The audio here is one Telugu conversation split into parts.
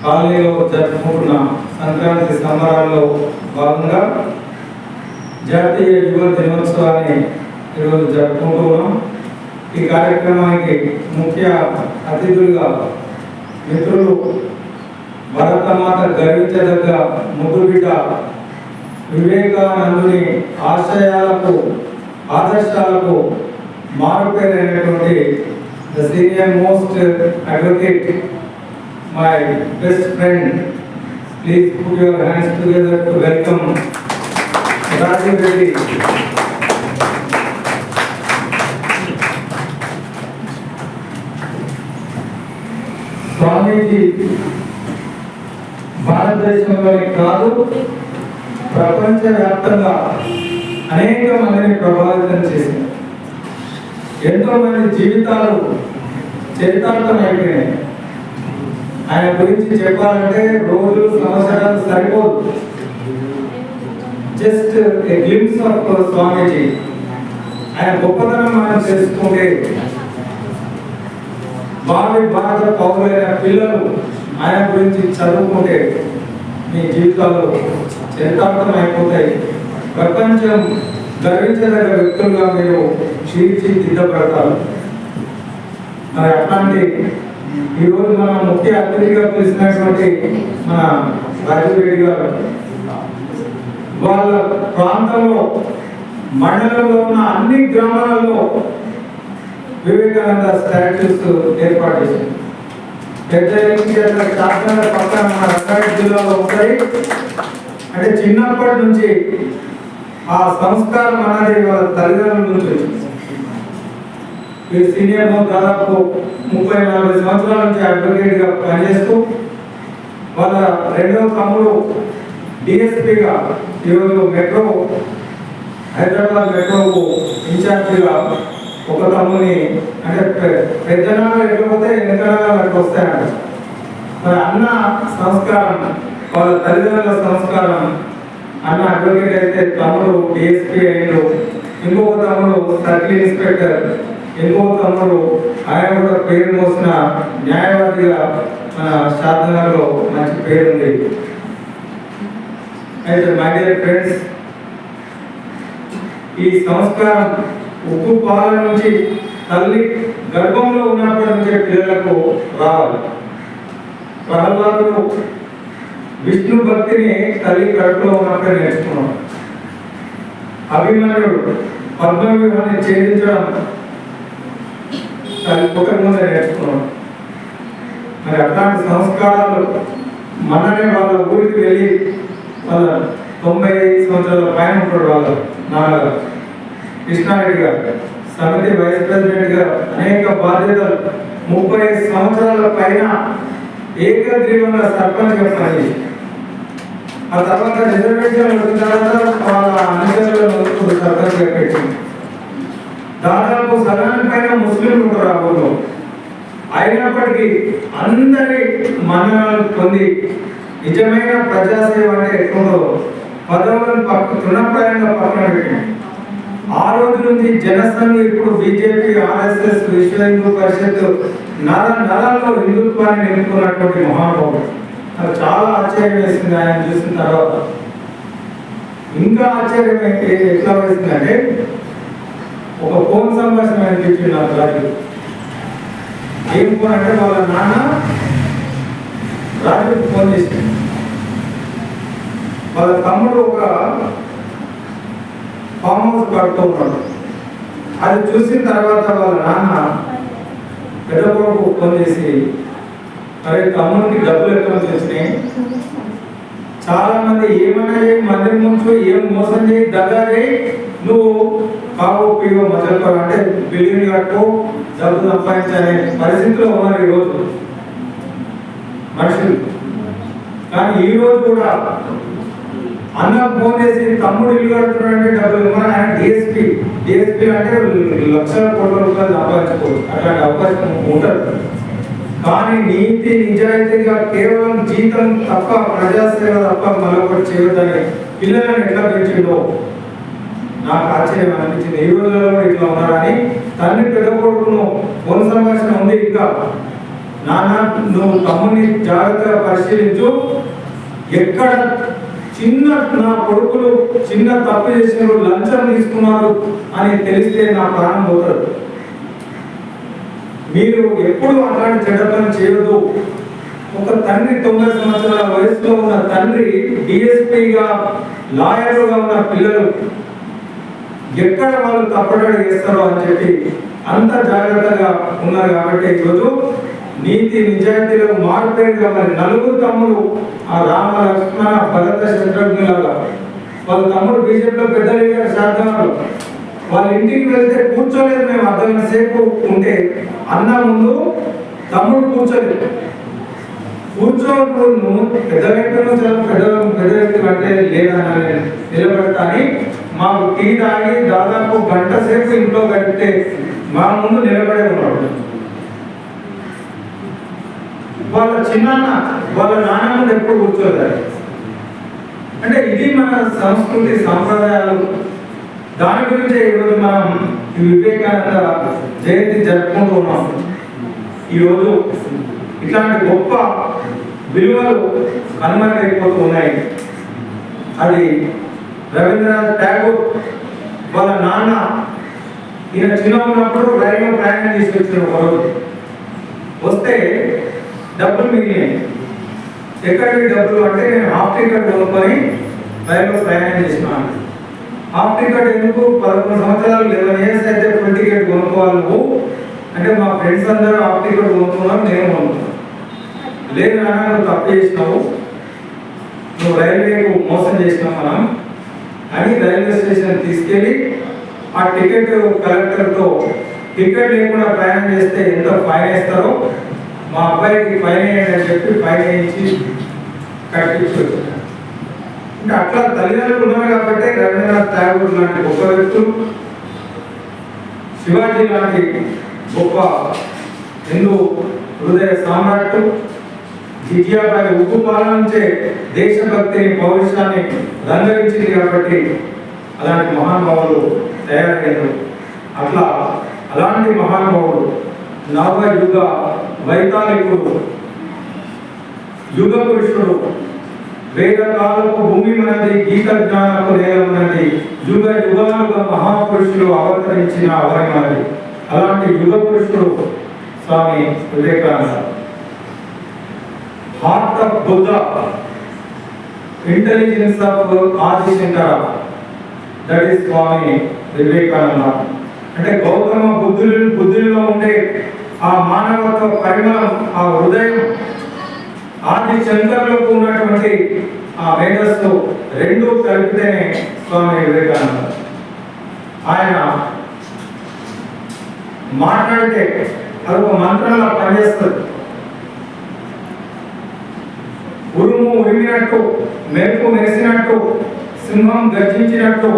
కాలనీలో జరుపుకుంటున్న సంక్రాంతి సంబరాల్లో భాగంగా జాతీయ యువ దినోత్సవాన్ని ఈరోజు జరుపుకుంటున్నాం. ఈ కార్యక్రమానికి ముఖ్య అతిథులుగా మిత్రులు భరతమాత గర్వించదగ్గ ముద్దు బిడ్డ వివేకానందుని ఆదర్శాలకు మారుపేరైనటువంటి the senior most advocate, my best friend. Please put your hands together to welcome Rajiv Reddy. స్వామీజీ భారతదేశంలోనే కాదు, ప్రపంచవ్యాప్తంగా అనేక మందిని ప్రభావితం చేసింది. ఎంతో మంది జీవితాలు చరితార్థమైపోయినాయి. ఆయన గురించి చెప్పాలంటే రోజులు సంవత్సరాలు సరిపోదు. జస్ట్ ఏ గ్లింప్స్ ఆఫ్ స్వామీజీ. ఆయన గొప్పతనం మనం తెలుసుకుంటే భారత పౌరులైన పిల్లలు ఆయన గురించి చదువుకుంటే మీ జీవితాల్లో చరితార్థం అయిపోతాయి. ప్రపంచం గర్వించదగ్గ వ్యక్తులుగా మీరు తీర్చిదిద్దబడతారు. మరి అట్లాంటి ఈరోజు మన ముఖ్య అతిథిగా పిలిచినటువంటి మన రాజీవ్ రెడ్డి గారు వాళ్ళ ప్రాంతంలో మండలంలో ఉన్న అన్ని గ్రామాలలో వివేకానంద స్టాచ్యూస్ ఏర్పాటు చేశారు. పెద్ద చార్మినార్ పక్కన మన రంగారెడ్డి జిల్లాలో ఉంటాయి. అంటే చిన్నప్పటి నుంచి ఆ సంస్కారం అనేది వాళ్ళ తల్లిదండ్రుల నుంచి వచ్చింది. ఈ సీనియర్ దాదాపు 30-40 సంవత్సరాల నుంచి అడ్వకేట్ గా పనిచేస్తూ వాళ్ళ రెండవ తమ్ముడు డిఎస్పీగా ఈరోజు హైదరాబాద్ మెట్రోకు ఇన్ఛార్జిగా ఒక తమ్ముని, అంటే పెద్దనాలు ఎక్కకపోతే వెనకనాలు అక్కడికి వస్తాయంట. మరి అన్న సంస్కారం, వాళ్ళ తల్లిదండ్రుల సంస్కారం. అన్న అడ్వకేట్ అయితే తమ్ముడు డిఎస్పీ అయ్యాడు, ఇంకొక తమ్ముడు సర్కిల్ ఇన్స్పెక్టర్, ఇంకో తమ్ముడు ఆయన కూడా పేరు మోసిన న్యాయవాదిగా మన శాసనాల్లో మంచి పేరుంది. అయితే మై డియర్ ఫ్రెండ్స్, ఈ సంస్కారం ఉప్పు పాల నుంచి తల్లి గర్భంలో ఉన్నప్పటి నుంచే పిల్లలకు రావాలి. ప్రహ్లాదుడు విష్ణు భక్తిని తల్లి కడుపులో ఉన్నప్పుడే నేర్చుకున్నాడు. అభిమన్యుడు పద్మవ్యూహాన్ని ఛేదించడం తల్లి పుట్టకముందే నేర్చుకున్నాడు. మరి అట్లాంటి సంస్కారాలు మననే వాళ్ళ ఊరికి వెళ్ళి వాళ్ళ 95 సంవత్సరాల పైన ఉంటాడు వాళ్ళ నాన్నగారు కృష్ణారెడ్డి గారు, సమితి వైస్ ప్రెసిడెంట్ గా అనేక బాధ్యతలు 30 సంవత్సరాల పైన ఏకగ్రీవంగా సర్పంచ్ గా పనిచేసి ఆ తర్వాత రిజర్వేషన్ వచ్చిన తర్వాత వాళ్ళ అనుచరులను సర్పంచ్ గా పెట్టింది. దాదాపు సగానికి పైన ముస్లింలు ఉంటారు ఆ ఊళ్ళో. అయినప్పటికీ అందరి మన్ననలు పొంది నిజమైన ప్రజాసేవ అంటే ఎట్లుందో పదవులను తృణప్రాయంగా పక్కన పెట్టింది. ఆ రోజు నుంచి జనసంఘ్, ఇప్పుడు బీజేపీ, ఆర్ఎస్ఎస్, విశ్వ హిందూ పరిషత్ నరాల్లో హిందుత్వాన్ని నిలుపుకున్నటువంటి మహానుభావుడు. నాకు చాలా ఆశ్చర్యం వేసింది ఆయన చూసిన తర్వాత. ఇంకా ఆశ్చర్యం ఎట్లా వేసిందంటే, ఒక ఫోన్ సంభాషణ అనిపించింది నాకు. రాజు ఏం ఫోన్ అంటే వాళ్ళ నాన్న రాజుకి ఫోన్ చేసింది. వాళ్ళ తమ్ముడు ఒక ఫామ్ హౌస్ కడుతూ ఉన్నాడు. అది చూసిన తర్వాత వాళ్ళ నాన్న పెద్ద కొడుకు ఫోన్ చేసి, అరే తమ్ముడికి డబ్బులు ఎక్కడ వచ్చినాయి, చాలా మంది ఏమైనా మందిని ముంచు, ఏం మోసం చేయి, దగ్గర చేయి, నువ్వు కావు పీవో మొదలు అంటే బిల్డింగ్ కట్టు, డబ్బు సంపాదించే పరిస్థితిలో ఉన్నారు ఈరోజు మనుషులు. కానీ ఈ రోజు కూడా అన్న ఫోన్ చేసి తమ్ముడు ఇల్లు కడుతున్నాడంటే డబ్బులు ఇవ్వమని. ఆయన డిఎస్పీ అంటే లక్షల కోట్ల రూపాయలు సంపాదించుకోవచ్చు, అట్లాంటి అవకాశం ఉంటుంది. కానీ నీతి నిజాయితీగా కేవలం జీతం తప్ప, ప్రజాసేవ తప్ప మరొకటి చేయొద్దని పిల్లలను ఎట్లా పెంచిందో నాకు ఆశ్చర్యం అనిపించింది. ఈ రోజులలో ఇట్లా ఉన్నారని. తల్లి పెద్ద కొడుకును ఫోన్ సంభాషణ ఉంది. ఇంకా నాన్న నువ్వు తమ్ముని జాగ్రత్తగా పరిశీలించు, ఎక్కడ చిన్న నా కొడుకులు చిన్న తప్పు చేసినారు, లంచం తీసుకున్నారు అని తెలిస్తే నా ప్రాణం పోతాడు. మీరు ఎప్పుడు అలాంటి చెడ్డ పని చేయొద్దు. ఒక తండ్రి 90 సంవత్సరాల వయసులో ఉన్న తండ్రి డిఎస్పీగా లాయర్గా ఉన్న పిల్లలు ఎక్కడ వాళ్ళు తప్పటడు చేస్తారో అని చెప్పి అంత జాగ్రత్తగా ఉన్నారు. కాబట్టి ఈరోజు నీతి నిజాయితీలకు మారుపేరుగా మరి నలుగురు తమ్ముడు ఆ రామ లక్ష్మణ భరత శత్రుఘ్నులాగా వాళ్ళ తమ్ముడు బీజేపీలో పెద్ద లీడర్ శాంతనాలు వాళ్ళ ఇంటికి వెళ్తే కూర్చోలేదు. మేము అర్ధగంట సేపు ఉంటే అన్న ముందు తమ్ముడు కూర్చోలేదు. కూర్చోను పెద్ద వ్యక్తులు చాలా పెద్ద వ్యక్తులు అంటే లేదని నిలబడతా అని మాకు టీ తాగి దాదాపు గంట సేపు ఇంట్లో గడిపితే మా ముందు నిలబడే ఉన్నాడు. వాళ్ళ చిన్నాన్న వాళ్ళ నాన్న ముందు ఎప్పుడు కూర్చోలేదు. అంటే ఇది మన సంస్కృతి సాంప్రదాయాలు. దాని గురించి ఈరోజు మనం వివేకానంద జయంతి జరుపుకుంటూ ఉన్నాం. ఈరోజు ఇట్లాంటి గొప్ప విలువలు కనుమరుగైపోతూ ఉన్నాయి. అది రవీంద్రనాథ్ ఠాగూర్ వాళ్ళ నాన్న ఈయన చిన్న ఉన్నప్పుడు రైల్లో ప్రయాణం తీసుకొచ్చిన ఒకరోజు వస్తే డబ్బులు మిగిలినాయి. ఎక్కడికి డబ్బులు అంటే నేను హాఫ్ టికెట్ కొనుక్కొని రైల్లో ప్రయాణం చేసినాను. హాఫ్ టికెట్ ఎందుకు 11 సంవత్సరాలు 11 years అయితే ఫుల్ టికెట్ కొనుక్కోవాలి నువ్వు అంటే మా ఫ్రెండ్స్ అందరూ హాఫ్ టికెట్ కొనుక్కున్నారు, నేను కొనుక్కున్నాను. లేదు నాన్న నువ్వు తప్పు చేసినావు, నువ్వు రైల్వేకు మోసం చేసినావు మనం అని రైల్వే స్టేషన్ తీసుకెళ్ళి ఆ టికెట్ కలెక్టర్తో టికెట్ లేకుండా ప్రయాణం చేస్తే ఎంత ఫైన్ వేస్తారో మా అబ్బాయికి ఫైన్ వేయండి అని చెప్పి ఫైన్ వేయించి కట్టించు. అంటే అట్లా తల్లిదండ్రులు ఉన్నారు కాబట్టి రవీంద్రనాథ్ ఠాగూర్ లాంటి గొప్ప వ్యక్తులు, శివాజీ లాంటి గొప్ప హిందూ హృదయ సామ్రాట్టు, జిజియాబాయి ఉప్పు పాలనించే దేశభక్తిని పౌరుషాన్ని రంగరించింది కాబట్టి అలాంటి మహానుభావులు తయారయ్యారు. అట్లా అలాంటి మహానుభావుడు నవ యుగ వైతాళికుడు, యుగ పురుషుడు, వేదకాలపు భూమి మనది, గీత జ్ఞానపు నేల మనది, యుగ యుగాలుగా మహాపురుషులు అవతరించిన అవరి మనది. అలాంటి యుగ పురుషుడు Swami Vivekananda. Heart of Buddha, intelligence of Adishankara, that is Swami Vivekananda. అంటే గౌతమ బుద్ధుల్లో ఉండే ఆ మానవత్వ పరిమళం, ఆ హృదయం, ఆది శంకరులకు ఉన్నటువంటి ఆ మేధస్సు రెండు కలిపితేనే స్వామి వివేకానంద. ఆయన మాట్లాడితే అదొక మంత్రంలా పనిచేస్తుంది. ఉరుము ఉరిమినట్టు, మెరుపు మెరిసినట్టు, సింహం గర్జించినట్టు,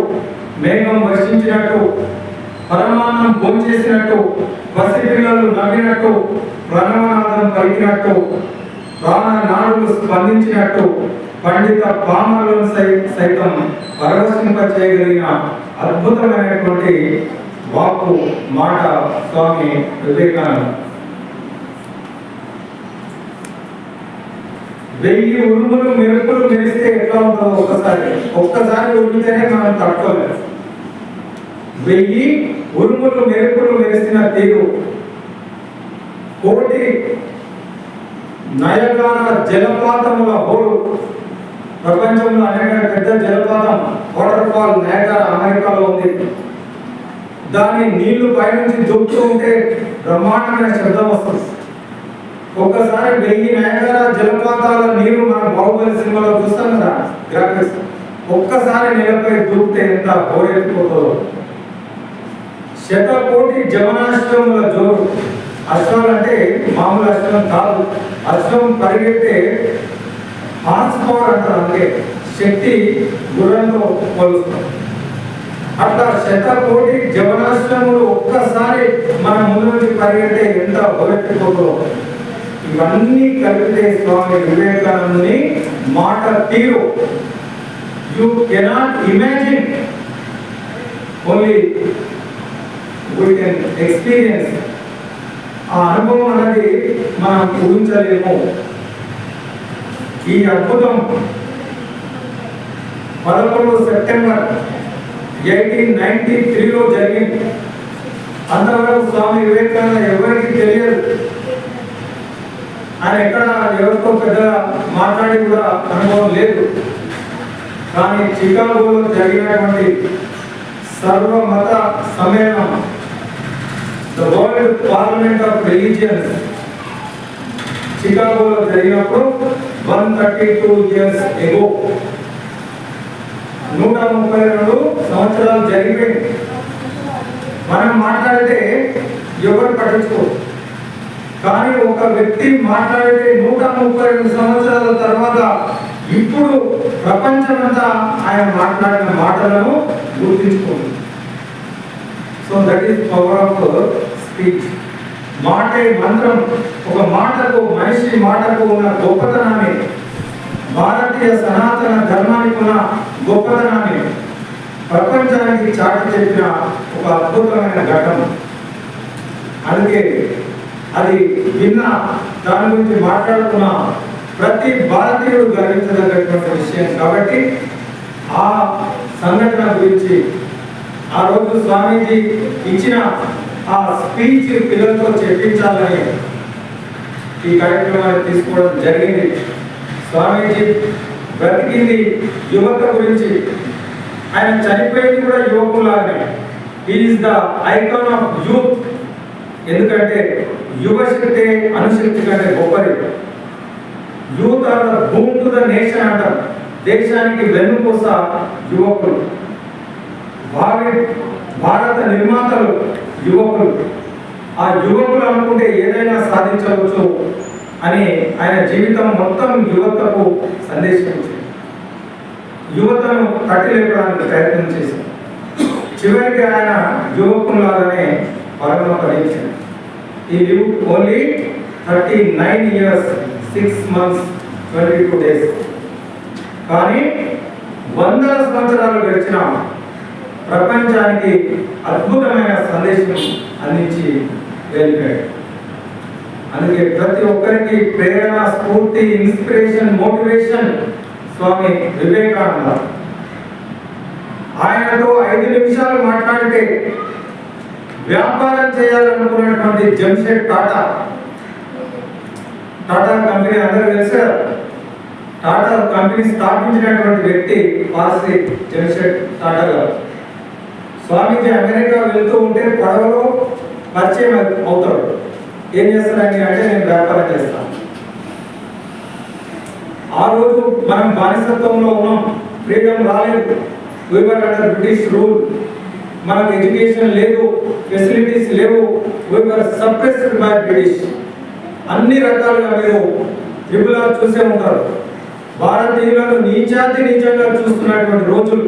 మేఘం వర్షించినట్టు, పరమాన్నం భోంచేసినట్టు, పసిపిల్లలు నవ్వినట్టు, ప్రణవనాదం పలికినట్టు, ప్రాణనాడులు స్పందించినట్టు, పండిత పామరులను సైతం పరవశింప చేయగలిగిన అద్భుతమైనటువంటి వాక్కు మాట స్వామి వివేకానంద. 1000 ఉరుములు మెరుపులు మెరిస్తే ఎట్లా ఉంటుందో ఒక్కసారి ఉరిమితేనే మనం తట్టుకోలేదు. 1000 ఉరుములు మెరుపులు మెరిసిన తీరు, కోటి నయగాన జలపాతముల హోరు. ప్రపంచంలో అనేక పెద్ద జలపాతం వాటర్ ఫాల్ నయగార అమెరికాలో ఉంది. దాని నీళ్లు పైనుంచి దూకుతూ ఉంటే బ్రహ్మాండమైన శబ్దం వస్తుంది. ఒక్కసారి 1000 నయగార జలపాతాల నీరు మనం బాహుబలి సినిమాలో చూస్తాం కదా గ్రాఫిక్స్, ఒక్కసారి నేలపై దూకితే ఎంత హోరెత్తిపోతుందో. 100,000,000 జవనాశ్వముల జోరు. అశ్వాలు అంటే మామూలు అశ్వం కాదు, అశ్వం పరిగెత్తే హార్స్ పవర్ అంటారు, అంటే శక్తి గుర్రంతో పోలుస్తాం. అట్లా 100,000,000 జవనాశ్వములు ఒక్కసారి మన ముందు నుంచి పరిగెత్తే ఎంత హోరెత్తిపోతుందో. ఇవన్నీ కలిపితే స్వామి వివేకానందుని మాట తీరు you cannot imagine, only we can experience. ఆ అనుభవం అనేది మనం ఊహించలేము. ఈ అద్భుతం 11 సెప్టెంబర్ 1893లో జరిగింది. అంతవరకు స్వామి వివేకానంద ఎవరికి తెలియదు. ఆయన ఎక్కడ ఎవరితో పెద్దగా మాట్లాడి కూడా అనుభవం లేదు. కానీ చికాగోలో జరిగినటువంటి సర్వమత సమ్మేళనం, the world parliament of religions, చికాగోలో జరిగినప్పుడు 132 years ago 132 సంవత్సరాలు జరిగిపోయింది. మనం మాట్లాడితే ఎవరు పట్టించుకోరు. కానీ ఒక వ్యక్తి మాట్లాడితే 132 సంవత్సరాల తర్వాత ఇప్పుడు ప్రపంచమంతా ఆయన మాట్లాడిన మాటలను గుర్తించుకోండి. So that is power of speech. మాటే మంత్రం. ఒక మాటకు, మనిషి మాటకు ఉన్న గొప్పతనాన్ని, భారతీయ సనాతన ధర్మానికి ఉన్న గొప్పతనాన్ని ప్రపంచానికి చాటి చెప్పిన ఒక అద్భుతమైన ఘటన. అందుకే అది విన్న, దాని గురించి మాట్లాడుతున్న ప్రతి భారతీయుడు గర్వించదగ్గటువంటి విషయం. కాబట్టి ఆ సంఘటన గురించి ఆ రోజు స్వామీజీ ఇచ్చిన ఆ స్పీచ్ పిల్లలతో చెప్పించాలని ఈ కార్యక్రమాన్ని తీసుకోవడం జరిగింది. స్వామీజీ బ్రతికింది యువత గురించి. ఆయన చనిపోయింది కూడా యువకులాగానే. He is the icon of youth. ఎందుకంటే యువశక్తి అనుశక్తి కంటే గొప్పది. Youth are the boom to the nation అంటారు. దేశానికి వెన్నుపూస యువకులు. భారత నిర్మాతలు యువకులు. ఆ యువకులు అనుకుంటే ఏదైనా సాధించవచ్చు అని ఆయన జీవితం మొత్తం యువతకు సందేశం ఇచ్చింది. యువతను తట్టి లేపడానికి ప్రయత్నం చేశారు. చివరికి ఆయన యువకులాగానే పరమపదించారు. ఈ live only 39 years 6 months 22 days. కానీ 100 సంవత్సరాలు గడిచిన ప్రపంచానికి అద్భుతమైన సందేశం అందించి వెళ్ళిపోయాడు. అందుకే ప్రతి ఒక్కరికి ప్రేరణ, స్ఫూర్తి, ఇన్స్పిరేషన్, మోటివేషన్ స్వామి వివేకానంద. ఆయనతో 5 నిమిషాలు మాట్లాడితే వ్యాపారం చేయాలనుకున్నటువంటి జంషెడ్ టాటా కంపెనీ అందరూ తెలుసు. టాటా కంపెనీ స్థాపించినటువంటి వ్యక్తి పార్సీ జంషెడ్ టాటా గారు. స్వామీజీ అమెరికా వెళ్తూ ఉంటే పడవలో పరిచయం అవుతాడు. ఏం చేస్తారని అంటే, నేను వ్యాపారం చేస్తాను. ఆ రోజు మనం బానిసత్వంలో ఉన్నాం, ఫ్రీడమ్ రాలేదు. we were under British rule. మనకు ఎడ్యుకేషన్ లేదు, ఫెసిలిటీస్ లేవు. we were suppressed by British. అన్ని రకాలుగా మీరు ట్రిబుల్ చూసే ఉంటారు. భారతీయులను నీచంగా చూస్తున్నటువంటి రోజులు.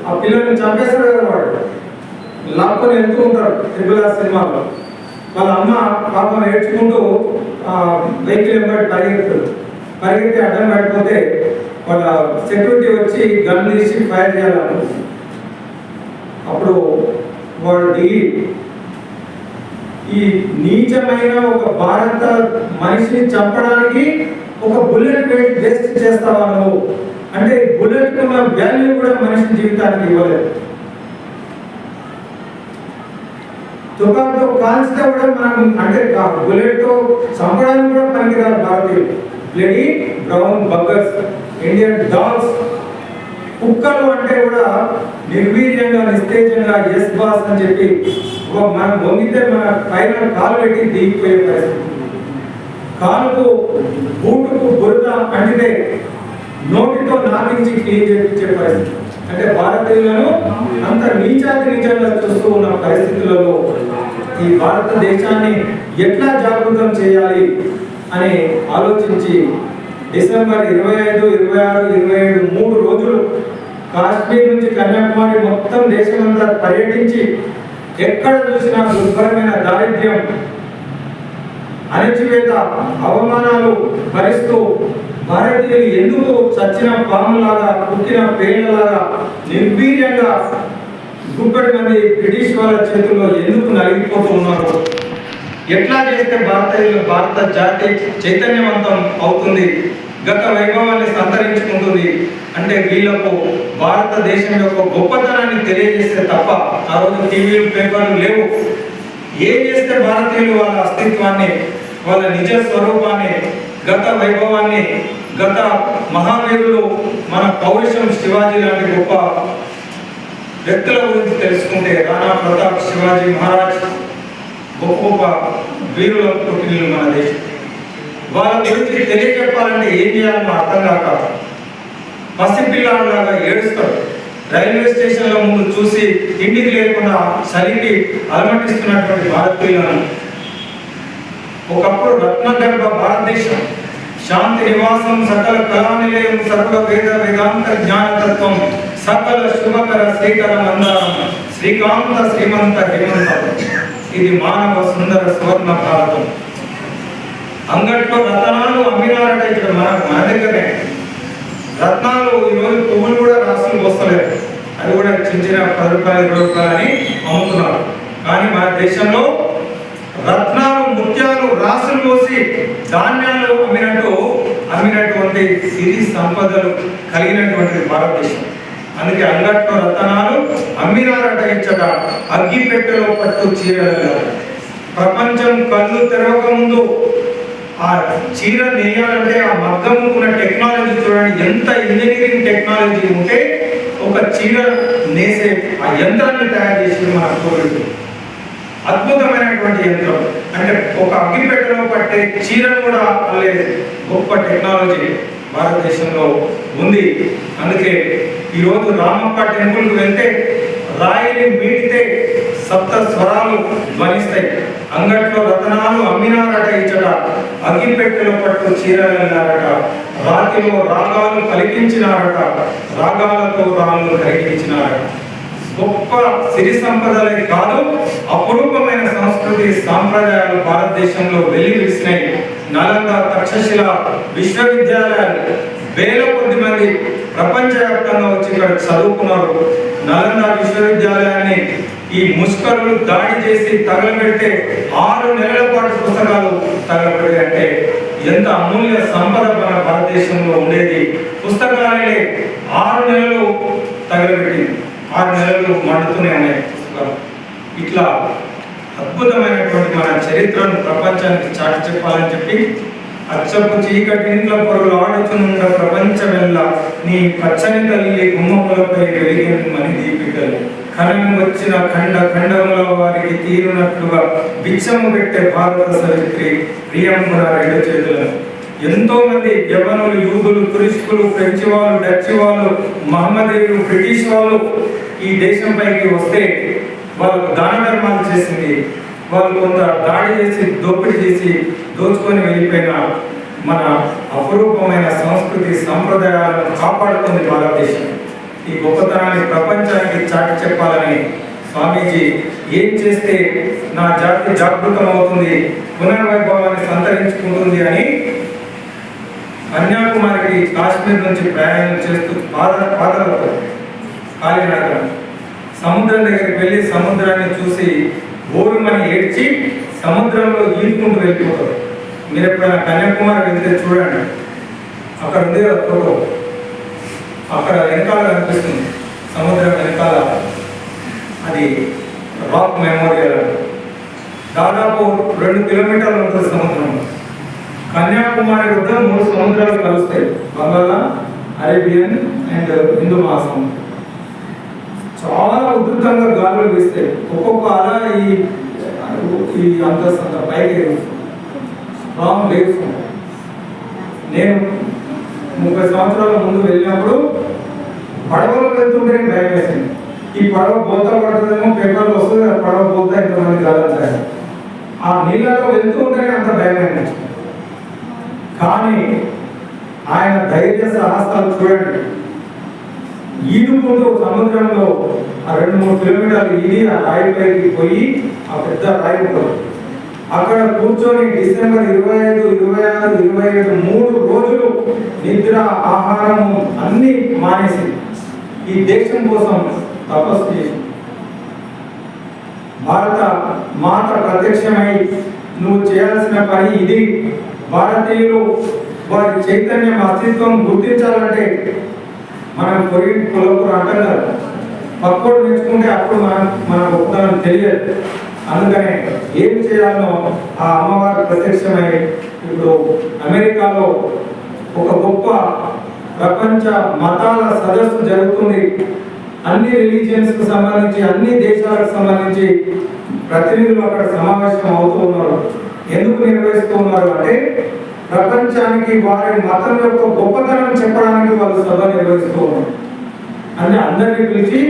ఆ పిల్లల్ని చంపేస్తారు కదా, వాడు లాక్కొని వెళ్తూ ఉంటారు ట్రిబుల్ సినిమాలో. వాళ్ళ అమ్మ పాపం ఏడ్చుకుంటూ వెహికల్ వెంబడి పరిగెత్తి అడ్డం పడిపోతే వాళ్ళ సెక్యూరిటీ వచ్చి గన్ తీసి ఫైర్ చేయాలను. అప్పుడు వాడు దిగి, ఈ నీచమైన ఒక భారత మనిషిని చంపడానికి ఒక బుల్లెట్ వేస్ట్ చేస్తావా నువ్వు అంటే, బుల్లెట్ ఉన్న వాల్యూ కూడా మనిషి జీవితానికి ఇవ్వలేదు. తుపాకుతో కాల్స్తే కూడా మనం అంటే బుల్లెట్తో చంపడానికి కూడా పనికిరాదు భారతీయులు. Bloody brown buggers, Indian dogs. కుక్కలు అంటే కూడా నిర్వీర్యంగా, నిస్తేజంగా ఎస్ బాస్ అని చెప్పి మనం వంగితే మన పైన కాలు పెట్టి దిగిపోయే పరిస్థితి. కాలుకు బూటుకు బురద అంటితే నోటితో నాకించి క్లీన్ చేయించే పరిస్థితి. అంటే భారతీయులను అంత నీచంగా చూస్తూ ఉన్న పరిస్థితులలో ఈ భారతదేశాన్ని ఎట్లా జాగృతం చేయాలి అని ఆలోచించి డిసెంబర్ 25, 26, 27 3 రోజులు కాశ్మీర్ నుంచి కన్యాకుమారి మొత్తం దేశమంతా పర్యటించి ఎక్కడ చూసినా దుర్భరమైన దారిద్ర్యం, అణచివేత, అవమానాలు భరిస్తూ భారతీయులు ఎందుకు చచ్చిన పాములాగా, పుట్టిన పేర్లలాగా నిర్వీర్యంగా గుప్పటి మంది బ్రిటిష్ వాళ్ళ చేతుల్లో ఎందుకు నలిగిపోతూ ఉన్నారు ఎట్లా చేస్తే భారత జాతి చైతన్యవంతం అవుతుంది, గత వైభవాన్ని సంతరించుకుంటుంది అంటే వీళ్ళకు భారతదేశం యొక్క గొప్పతనాన్ని తెలియజేస్తే తప్ప ఆ రోజు టీవీలు పేపర్లు లేవు. ఏం చేస్తే భారతీయులు వాళ్ళ అస్తిత్వాన్ని, వాళ్ళ నిజ స్వరూపాన్ని, గత వైభవాన్ని, గత మహావీరులు మన పౌరుషం శివాజీ లాంటి గొప్ప వ్యక్తుల గురించి తెలుసుకుంటే, రాణా ప్రతాప్, శివాజీ మహారాజ్ గొప్ప గొప్ప వీరుల పుట్టినలు మన దేశం. వాళ్ళ గురించి తెలియజెప్పాలంటే ఏం చేయాలో అర్థం కాక పసిపిల్లాడిలాగా ఏడుస్తాడు. రైల్వే స్టేషన్ల ముందు చూసి ఇంటికి లేకుండా చలికి అలమటిస్తున్నటువంటి భారతీయులను ఒకప్పుడు రత్నగర్భ భారతదేశం, శాంతి నివాసం, సకల కళానిలయం, సకల వేద వేదాంత జ్ఞానతత్వం, సకల శుభకర శ్రీకర మందారం, శ్రీకాంత శ్రీమంత హేమంతం, ఇది మానవ సుందర సువర్ణ భారతం. అంగట్లో రత్నాలు అమ్మినారట. ఇక్కడ మన దగ్గరే రత్నాలు ఈరోజు పువ్వులు కూడా రాసులు వస్తలేరు, అది కూడా చిన్న 10 రూపాయలు 20 రూపాయలు అని అమ్ముతున్నారు. కానీ మన దేశంలో రత్నాలు, ముత్యాలు, రాసులు పోసి ధాన్యాలు అమ్మినటువంటి సిరి సంపదలు కలిగినటువంటి భారతదేశం. అందుకే అంగట్లో రత్నాలు అమ్మినారట ఇచ్చట, అగ్గిపెట్టెలో పట్టు చీరలు. ప్రపంచం కళ్ళు తెరవక ముందు ఆ చీర నేయాలంటే ఆ మగ్గముకున్న టెక్నాలజీ చూడండి, ఎంత ఇంజనీరింగ్ టెక్నాలజీ ఉంటే ఒక చీర నేసే ఆ యంత్రాన్ని తయారు చేసి మన పూర్వీకులు. అద్భుతమైనటువంటి యంత్రం అంటే ఒక అగ్గిపెట్టెలో పట్టే చీరను కూడా అల్లే గొప్ప టెక్నాలజీ భారతదేశంలో ఉంది. అందుకే ఈరోజు రామప్ప టెంపుల్కి వెళ్తే రాయిని మీటితే సప్త స్వరాలు ధ్వనిస్తాయి. అంగట్లో రతనాలు అమ్మినారట ఇచ్చట, అగ్గిపెట్టెలో పట్టు చీరలన్నారట, రాతిలో రాగాలు కలిగించినారట, రాగాలతో రాళ్ళు కలిగించినారట. గొప్ప సిరి సంపదలే కాదు, అపురూపమైన సంస్కృతి సాంప్రదాయాలు భారతదేశంలో వెల్లివిరిసినాయి. నలంద, తక్షశిల విశ్వవిద్యాలయాలు వేల కొద్ది మంది ప్రపంచవ్యాప్తంగా వచ్చి ఇక్కడ చదువుకున్నారు. నలంద విశ్వవిద్యాలయాన్ని ఈ ముష్కరులు దాడి చేసి తగలబెడితే 6 నెలల పాటు పుస్తకాలు తగలబెట్టి అంటే ఎంత అమూల్య సంపద మన భారతదేశంలో ఉండేది. పుస్తకాలే 6 నెలలు తగలబెట్టింది, 6 నెలలు మండుతూనే ఉన్నాయి పుస్తకాలు. ఇట్లా అద్భుతమైనటువంటి మన చరిత్రను ప్రపంచానికి చాటి చెప్పాలని చెప్పి అచ్చపు చీకటి ఇంట్లో పొరలు ఆడుతున్న ప్రపంచమెల్ల నీ పచ్చని తల్లి గుమ్మములపై వెలిగిన మని దీపికలు, కనను వచ్చిన ఖండ ఖండముల వారికి తీరునట్లుగా బిచ్చము పెట్టే భారత సవిత్రి ప్రియంబున 2 చేతులను. ఎంతో మంది యవనులు, యూదులు, తురిస్టులు, ఫ్రెంచ్ వాళ్ళు, డచ్ వాళ్ళు, మహమ్మదీయులు, బ్రిటిష్ వాళ్ళు ఈ దేశంపైకి వస్తే వాళ్ళకు దాన ధర్మాలు చేసింది, వాళ్ళు కొంత దాడి చేసి దోపిడీ చేసి దోచుకొని వెళ్ళిపోయిన మన అపురూపమైన సంస్కృతి సంప్రదాయాలను కాపాడుతుంది భారతదేశం. ఈ గొప్పతనాన్ని ప్రపంచానికి చాటి చెప్పాలని స్వామీజీ ఏం చేస్తే నా జాతి జాగృతం అవుతుంది, పునర్వైభవాన్ని సంతరించుకుంటుంది అని కన్యాకుమారికి కాశ్మీర్ నుంచి ప్రయాణం చేస్తూ పాదలతో కాలినడక సముద్రం దగ్గరికి వెళ్ళి సముద్రాన్ని చూసి ఓరుమని ఏడ్చి సముద్రంలో ఈదుకుంటూ వెళ్ళిపోతారు. మీరు ఎప్పుడైనా కన్యాకుమారి వెళ్తే చూడండి, అక్కడ ఉంది ఫోటో, అక్కడ వెనకాల కనిపిస్తుంది సముద్రం వెనకాల, అది రాక్ మెమోరియల్. దాదాపు 2 కిలోమీటర్లు ఉంటుంది సముద్రం. కన్యాకుమారి వద్ద 3 సముద్రాలు కలుస్తాయి, బంగాళా, అరేబియన్ అండ్ హిందూ మహాసముద్రం. చాలా ఉధృతంగా గాలులు వీస్తాయి. ఒక్కొక్క అల ఈ అంత పైకి స్ట్రాంగ్ వేవ్స్. నేను 30 సంవత్సరాల ముందు వెళ్ళినప్పుడు పడవలో వెళ్తుంటే భయం వేసింది. ఈ పడవ బోత పడుతుందేమో, పేపర్లు వస్తుంది, ఆ పడవ పోతా ఇంతమంది కాదంటారు. ఆ నీళ్ళలో వెళ్తూ ఉంటేనే అంత భయం అనిపించింది. కానీ ఆయన ధైర్య సాహసాలు చూడండి. ఈదుకుంటూ సముద్రంలో ఆ 2-3 కిలోమీటర్లు ఈది ఆ రాయిపైకి పోయి ఆ పెద్ద రాయి ఉంటుంది, అక్కడ కూర్చొని డిసెంబర్ 25, 26, 27 3 రోజులు నిద్ర, ఆహారము అన్ని మానేసి ఈ దేశం కోసం తపస్సు చేసి భారత మాత ప్రత్యక్షమై నువ్వు చేయాల్సిన పని ఇది. భారతీయులు వారి చైతన్యం అస్తిత్వం గుర్తించాలంటే మనం కులకు అంటారు, పక్కోడు మెచ్చుకుంటే అప్పుడు మన గొప్పతనం తెలియదు. అందుకనే ఏం చేయాలో ఆ అమ్మవారు ప్రత్యక్షమై ఇప్పుడు అమెరికాలో ఒక గొప్ప ప్రపంచ మతాల సదస్సు జరుగుతుంది. అన్ని రిలీజియన్స్ కు సంబంధించి అన్ని దేశాలకు సంబంధించి ప్రతినిధులు అక్కడ సమావేశం అవుతూ ఉన్నారు. ఎందుకు నిర్వహిస్తూ ఉన్నారు అంటే ప్రపంచానికి వారి మతం యొక్క గొప్పతనం చెప్పడానికి వాళ్ళు సభ నిర్వహిస్తూ ఉన్నారు. అంటే అందరినీ పిలిచి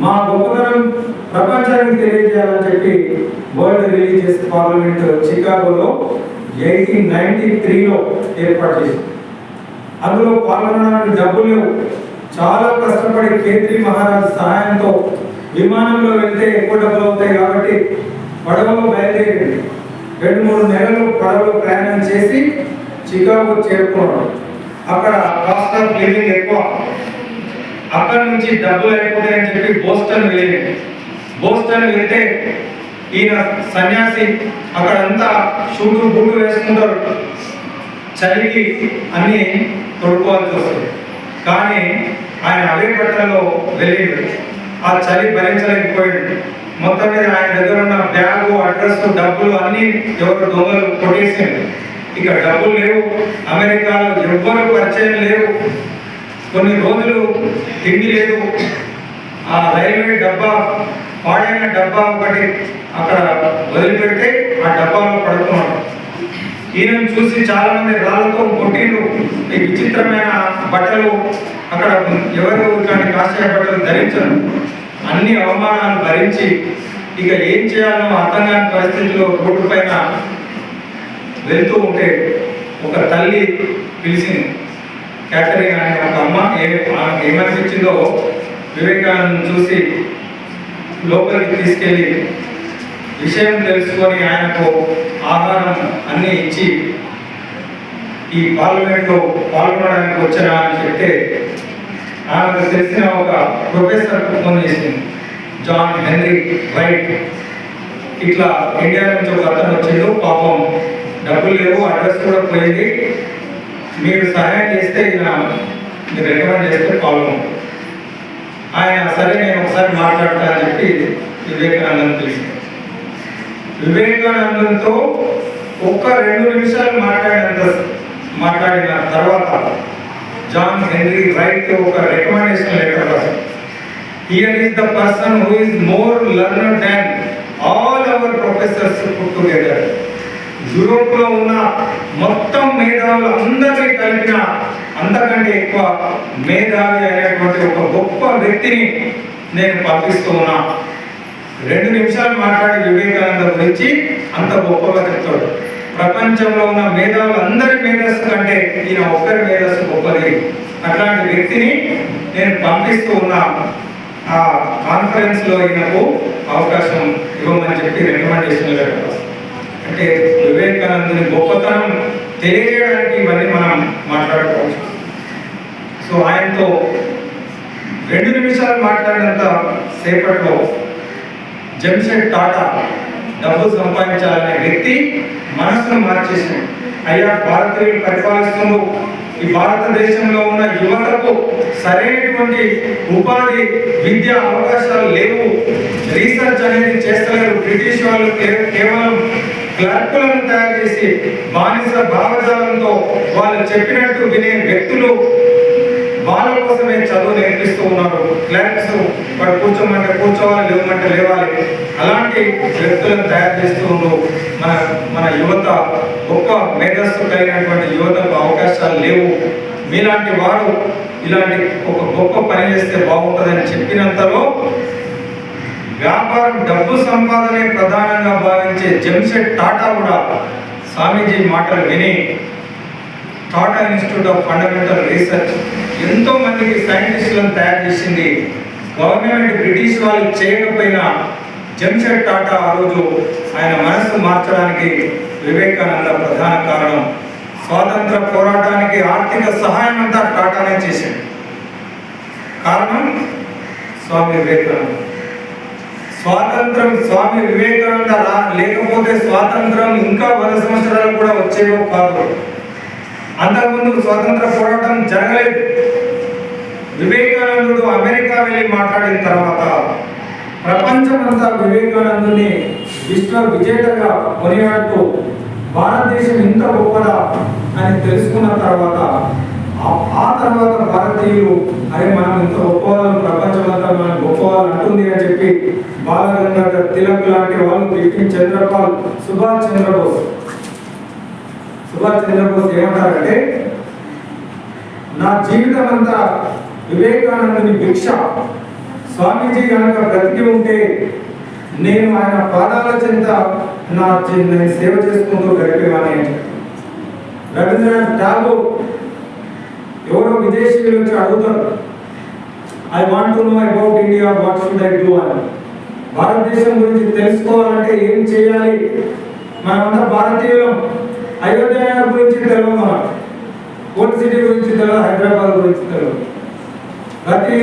మా గొప్పతనం ప్రపంచానికి తెలియజేయాలని చెప్పి వరల్డ్ రిలీజియస్ పార్లమెంట్ చికాగోలో 1893లో ఏర్పాటు చేసింది. అందులో పాల్గొనడానికి డబ్బులు లేవు. చాలా కష్టపడి కేత్రి మహారాజ్ సహాయంతో విమానంలో వెళ్తే ఎక్కువ డబ్బులు అవుతాయి కాబట్టి పడవలో బయలుదేరి 2-3 నెలలు పడవలో ప్రయాణం చేసి చికాగో చేరుకున్నాడు. అక్కడ కాస్ట్ ఆఫ్ లివింగ్ ఎక్కువ, అక్కడ నుంచి డబ్బులు అయిపోతాయని చెప్పి బోస్టన్ వెళ్ళింది. బోస్టన్ వెళ్తే ఈయన సన్యాసి అక్కడంతా షూటు బూటు వేసుకుంటారు, చలికి అన్ని తొడుకోవాల్సి వస్తుంది. కానీ ఆయన అవే బట్టల్లో వెళ్ళిండు. ఆ చలి భరించలేకపోయాడు. మొత్తం మీద ఆయన దగ్గర ఉన్న బ్యాగు, అడ్రస్, డబ్బులు అన్ని ఎవరు దొంగలు కొట్టేసిండు. ఇక డబ్బులు లేవు, అమెరికాలో ఎవ్వరు పరిచయం లేవు, కొన్ని రోజులు తిండి లేదు. ఆ రైల్వే డబ్బా, పాడైన డబ్బా ఒకటి అక్కడ వదిలిపెడితే ఆ డబ్బాలో పడుతున్నాడు. ఈయనను చూసి చాలా మంది రాళ్లతో కొట్టిండ్రు. ఈ విచిత్రమైన బట్టలు అక్కడ ఎవరు ఇట్లాంటి కాషాయ బట్టలు ధరించరు. అన్ని అవమానాలు భరించి ఇక ఏం చేయాలో అర్థం కాని పరిస్థితిలో రోడ్డు పైన వెళ్తూ ఉంటే ఒక తల్లి పిలిచింది. క్యాథరిన్ అనే ఒక అమ్మ ఏమనిపించిందో వివేకానందను చూసి లోపలికి తీసుకెళ్ళి విషయం తెలుసుకొని ఆయనకు ఆహారం అన్నీ ఇచ్చి ఈ పార్లమెంట్లో పాల్గొనడానికి వచ్చారా అని చెప్తే ఆమెకు తెలిసిన ఒక ప్రొఫెసర్కు ఫోన్ చేసింది, జాన్ హెన్రీ రైట్. ఇట్లా ఇండియా నుంచి ఒక అతను వచ్చిండు, పాపం డబ్బులు లేవు, అడ్రస్ కూడా పోయింది, మీరు సహాయం చేస్తే మీరు రికమెండ్ చేస్తే పాల్గొంటారు. ఆయన సరే నేను ఒకసారి మాట్లాడతా అని చెప్పి వివేకానందన్ పిలిచింది. వివేకానందంతో ఒక్క 2 నిమిషాలు మాట్లాడిన తర్వాత జాన్ హెన్రీ రైట్ ఒక రికమెండేషన్ లెటర్ రాశారు. Here is the person who is more learner than all our professors put together. యూరోప్లో ఉన్న మొత్తం మేధావులు అందరినీ కలిపిన అంతకంటే ఎక్కువ మేధావి అయినటువంటి ఒక గొప్ప వ్యక్తిని నేను పంపిస్తూ ఉన్నా. 2 నిమిషాలు మాట్లాడి వివేకానంద గురించి అంత గొప్పగా చెప్తాడు. ప్రపంచంలో ఉన్న మేధావులు అందరి మేధస్సు కంటే ఈయన ఒక్కరి మేధస్సు గొప్పది. అట్లాంటి వ్యక్తిని నేను పంపిస్తూ ఉన్నా. ఆ కాన్ఫరెన్స్ లో ఈయనకు అవకాశం ఇవ్వమని చెప్పి రికమెండేషన్ లెటర్. అంటే వివేకానందుని గొప్పతనం తెలియజేయడానికి ఇవన్నీ మనం మాట్లాడుకోవచ్చు. సో ఆయనతో 2 నిమిషాలు మాట్లాడినంత సేపట్లో జంషెడ్ టాటా డబ్బు సంపాదించాలనే వ్యక్తి మనసును మార్చేసింది. అయ్యా, భారతీయులు పరిపాలిస్తున్నారు, ఈ భారతదేశంలో ఉన్న యువతకు సరైనటువంటి ఉపాధి విద్యా అవకాశాలు లేవు, రీసెర్చ్ అనేది చేస్తలేరు. బ్రిటిష్ వాళ్ళు కేవలం క్లర్కులను తయారు చేసి బానిస భావజాలంతో వాళ్ళు చెప్పినట్టు వినే వ్యక్తులు వాళ్ళ కోసమే చదువు నేర్పిస్తూ ఉన్నారు. క్లర్క్స్ వాడు కూర్చోమంటే కూర్చోవాలి, లేవమంటే లేవాలి, అలాంటి వ్యక్తులను తయారు చేస్తూ ఉన్నారు. మన యువత గొప్ప మేధస్సు కలిగినటువంటి యువతకు అవకాశాలు లేవు. మీలాంటి వారు ఇలాంటి ఒక గొప్ప పని చేస్తే బాగుంటుందని చెప్పినంతలో వ్యాపారం, డబ్బు సంపాదనే ప్రధానంగా భావించే జంషెడ్ టాటా కూడా స్వామీజీ మాటలు విని Tata institute of fundamental research ఎంతో మందికి సైంటిస్టులను తయారు చేసింది. గవర్నమెంట్ బ్రిటిష్ వాళ్ళు చేయకపోయినా జంషెడ్ టాటా ఆ రోజు ఆయన మనసు మార్చడానికి వివేకానంద ప్రధాన కారణం. స్వాతంత్ర పోరాటానికి ఆర్థిక సహాయం అంతా టాటానే చేశాడు. కారణం స్వామి వివేకానంద. స్వాతంత్రం స్వామి వివేకానంద లేకపోతే స్వాతంత్రం ఇంకా 100 సంవత్సరాలు కూడా వచ్చేవో కాదు. అంతకుముందు స్వాతంత్ర పోరాటం జరగలేదు. వివేకానందుడు అమెరికా వెళ్ళి మాట్లాడిన తర్వాత ప్రపంచమంతా వివేకానందుని విశ్వ విజేతగా కొనియాడుతూ భారతదేశం ఇంత గొప్పదా అని తెలుసుకున్న తర్వాత ఆ తర్వాత భారతీయులు అరే మనం ఇంత గొప్పవాళ్ళం, ప్రపంచమంతా మనం గొప్పవాళ్ళు అంటుంది అని చెప్పి బాలగంగాధర్ తిలక్ లాంటి వాళ్ళు, బిపిన్ చంద్రపాల్, సుభాష్ చంద్రబోస్ ఏమంటారంటే నా జీవితం అంతా వివేకానందుని భిక్ష. స్వామీజీ కనుక బ్రతికి ఉంటే నేను ఆయన పాదాల చెంత నేను సేవ చేసుకుంటూ గడిపేవాని. రవీంద్రనాథ్ ఠాగూర్ ఎవరో విదేశీయులు వచ్చి అడుగుతారు, I want to know about India, what should I do అని. భారతదేశం గురించి తెలుసుకోవాలంటే ఏం చేయాలి? మనమంతా భారతీయులం. అయోధ్య గురించి తెలియదు, మన ఓల్డ్ సిటీ గురించి తెలియదు, హైదరాబాద్ గురించి తెలియదు. ప్రతి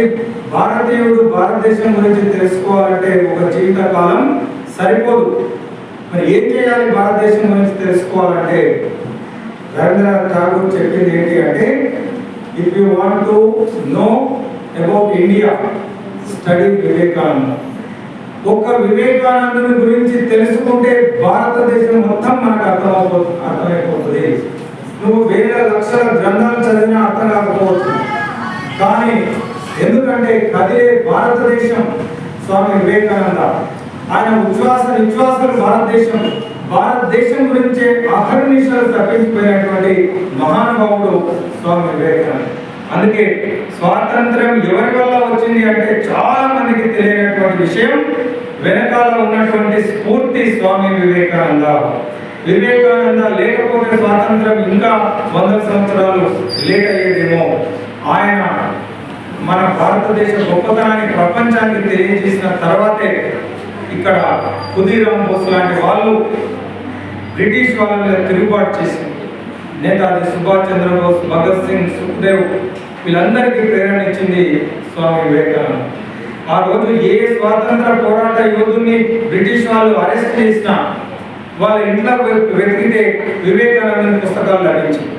భారతీయుడు భారతదేశం గురించి తెలుసుకోవాలంటే ఒక జీవిత కాలం సరిపోదు. మరి ఏం చేయాలి భారతదేశం గురించి తెలుసుకోవాలంటే? రవీంద్రనాథ్ ఠాగూర్ చెప్పింది ఏంటి అంటే, if you want to know about India, study Vivekananda. ఒక వివేకానందుని గురించి తెలుసుకుంటే భారతదేశం మొత్తం మనకు అర్థమైపోతుంది. నువ్వు వేల లక్షల గ్రంథాలు చదివినా అర్థం కాకపోవచ్చు, కానీ ఎందుకంటే కదిలే భారతదేశం స్వామి వివేకానంద. ఆయన విశ్వాసాలు భారతదేశం గురించే అహర్నిశలు తప్పించిపోయినటువంటి మహానుభావుడు స్వామి వివేకానంద. అందుకే స్వాతంత్ర్యం ఎవరి వల్ల వచ్చింది అంటే చాలా మందికి తెలియనటువంటి విషయం, వెనకాల ఉన్నటువంటి స్ఫూర్తి స్వామి వివేకానంద. వివేకానంద లేకపోతే స్వాతంత్రం ఇంకా 100 సంవత్సరాలు లేట్ అయ్యేదేమో. ఆయన మన భారతదేశ గొప్పతనాన్ని ప్రపంచానికి తెలియజేసిన తర్వాతే ఇక్కడ ఖుదీరామ్ బోస్ లాంటి వాళ్ళు బ్రిటిష్ వాళ్ళ మీద తిరుగుబాటు చేసి నేతాజీ సుభాష్ చంద్రబోస్, భగత్ సింగ్, సుఖ్దేవ్ వీళ్ళందరికీ ప్రేరణ ఇచ్చింది స్వామి వివేకానంద. ఆ రోజు ఏ స్వాతంత్ర పోరాట యోధుల్ని బ్రిటిష్ వాళ్ళు అరెస్ట్ చేసినా వాళ్ళ ఇంట్లో వెతికితే వివేకానందని పుస్తకాలు లభించాయి.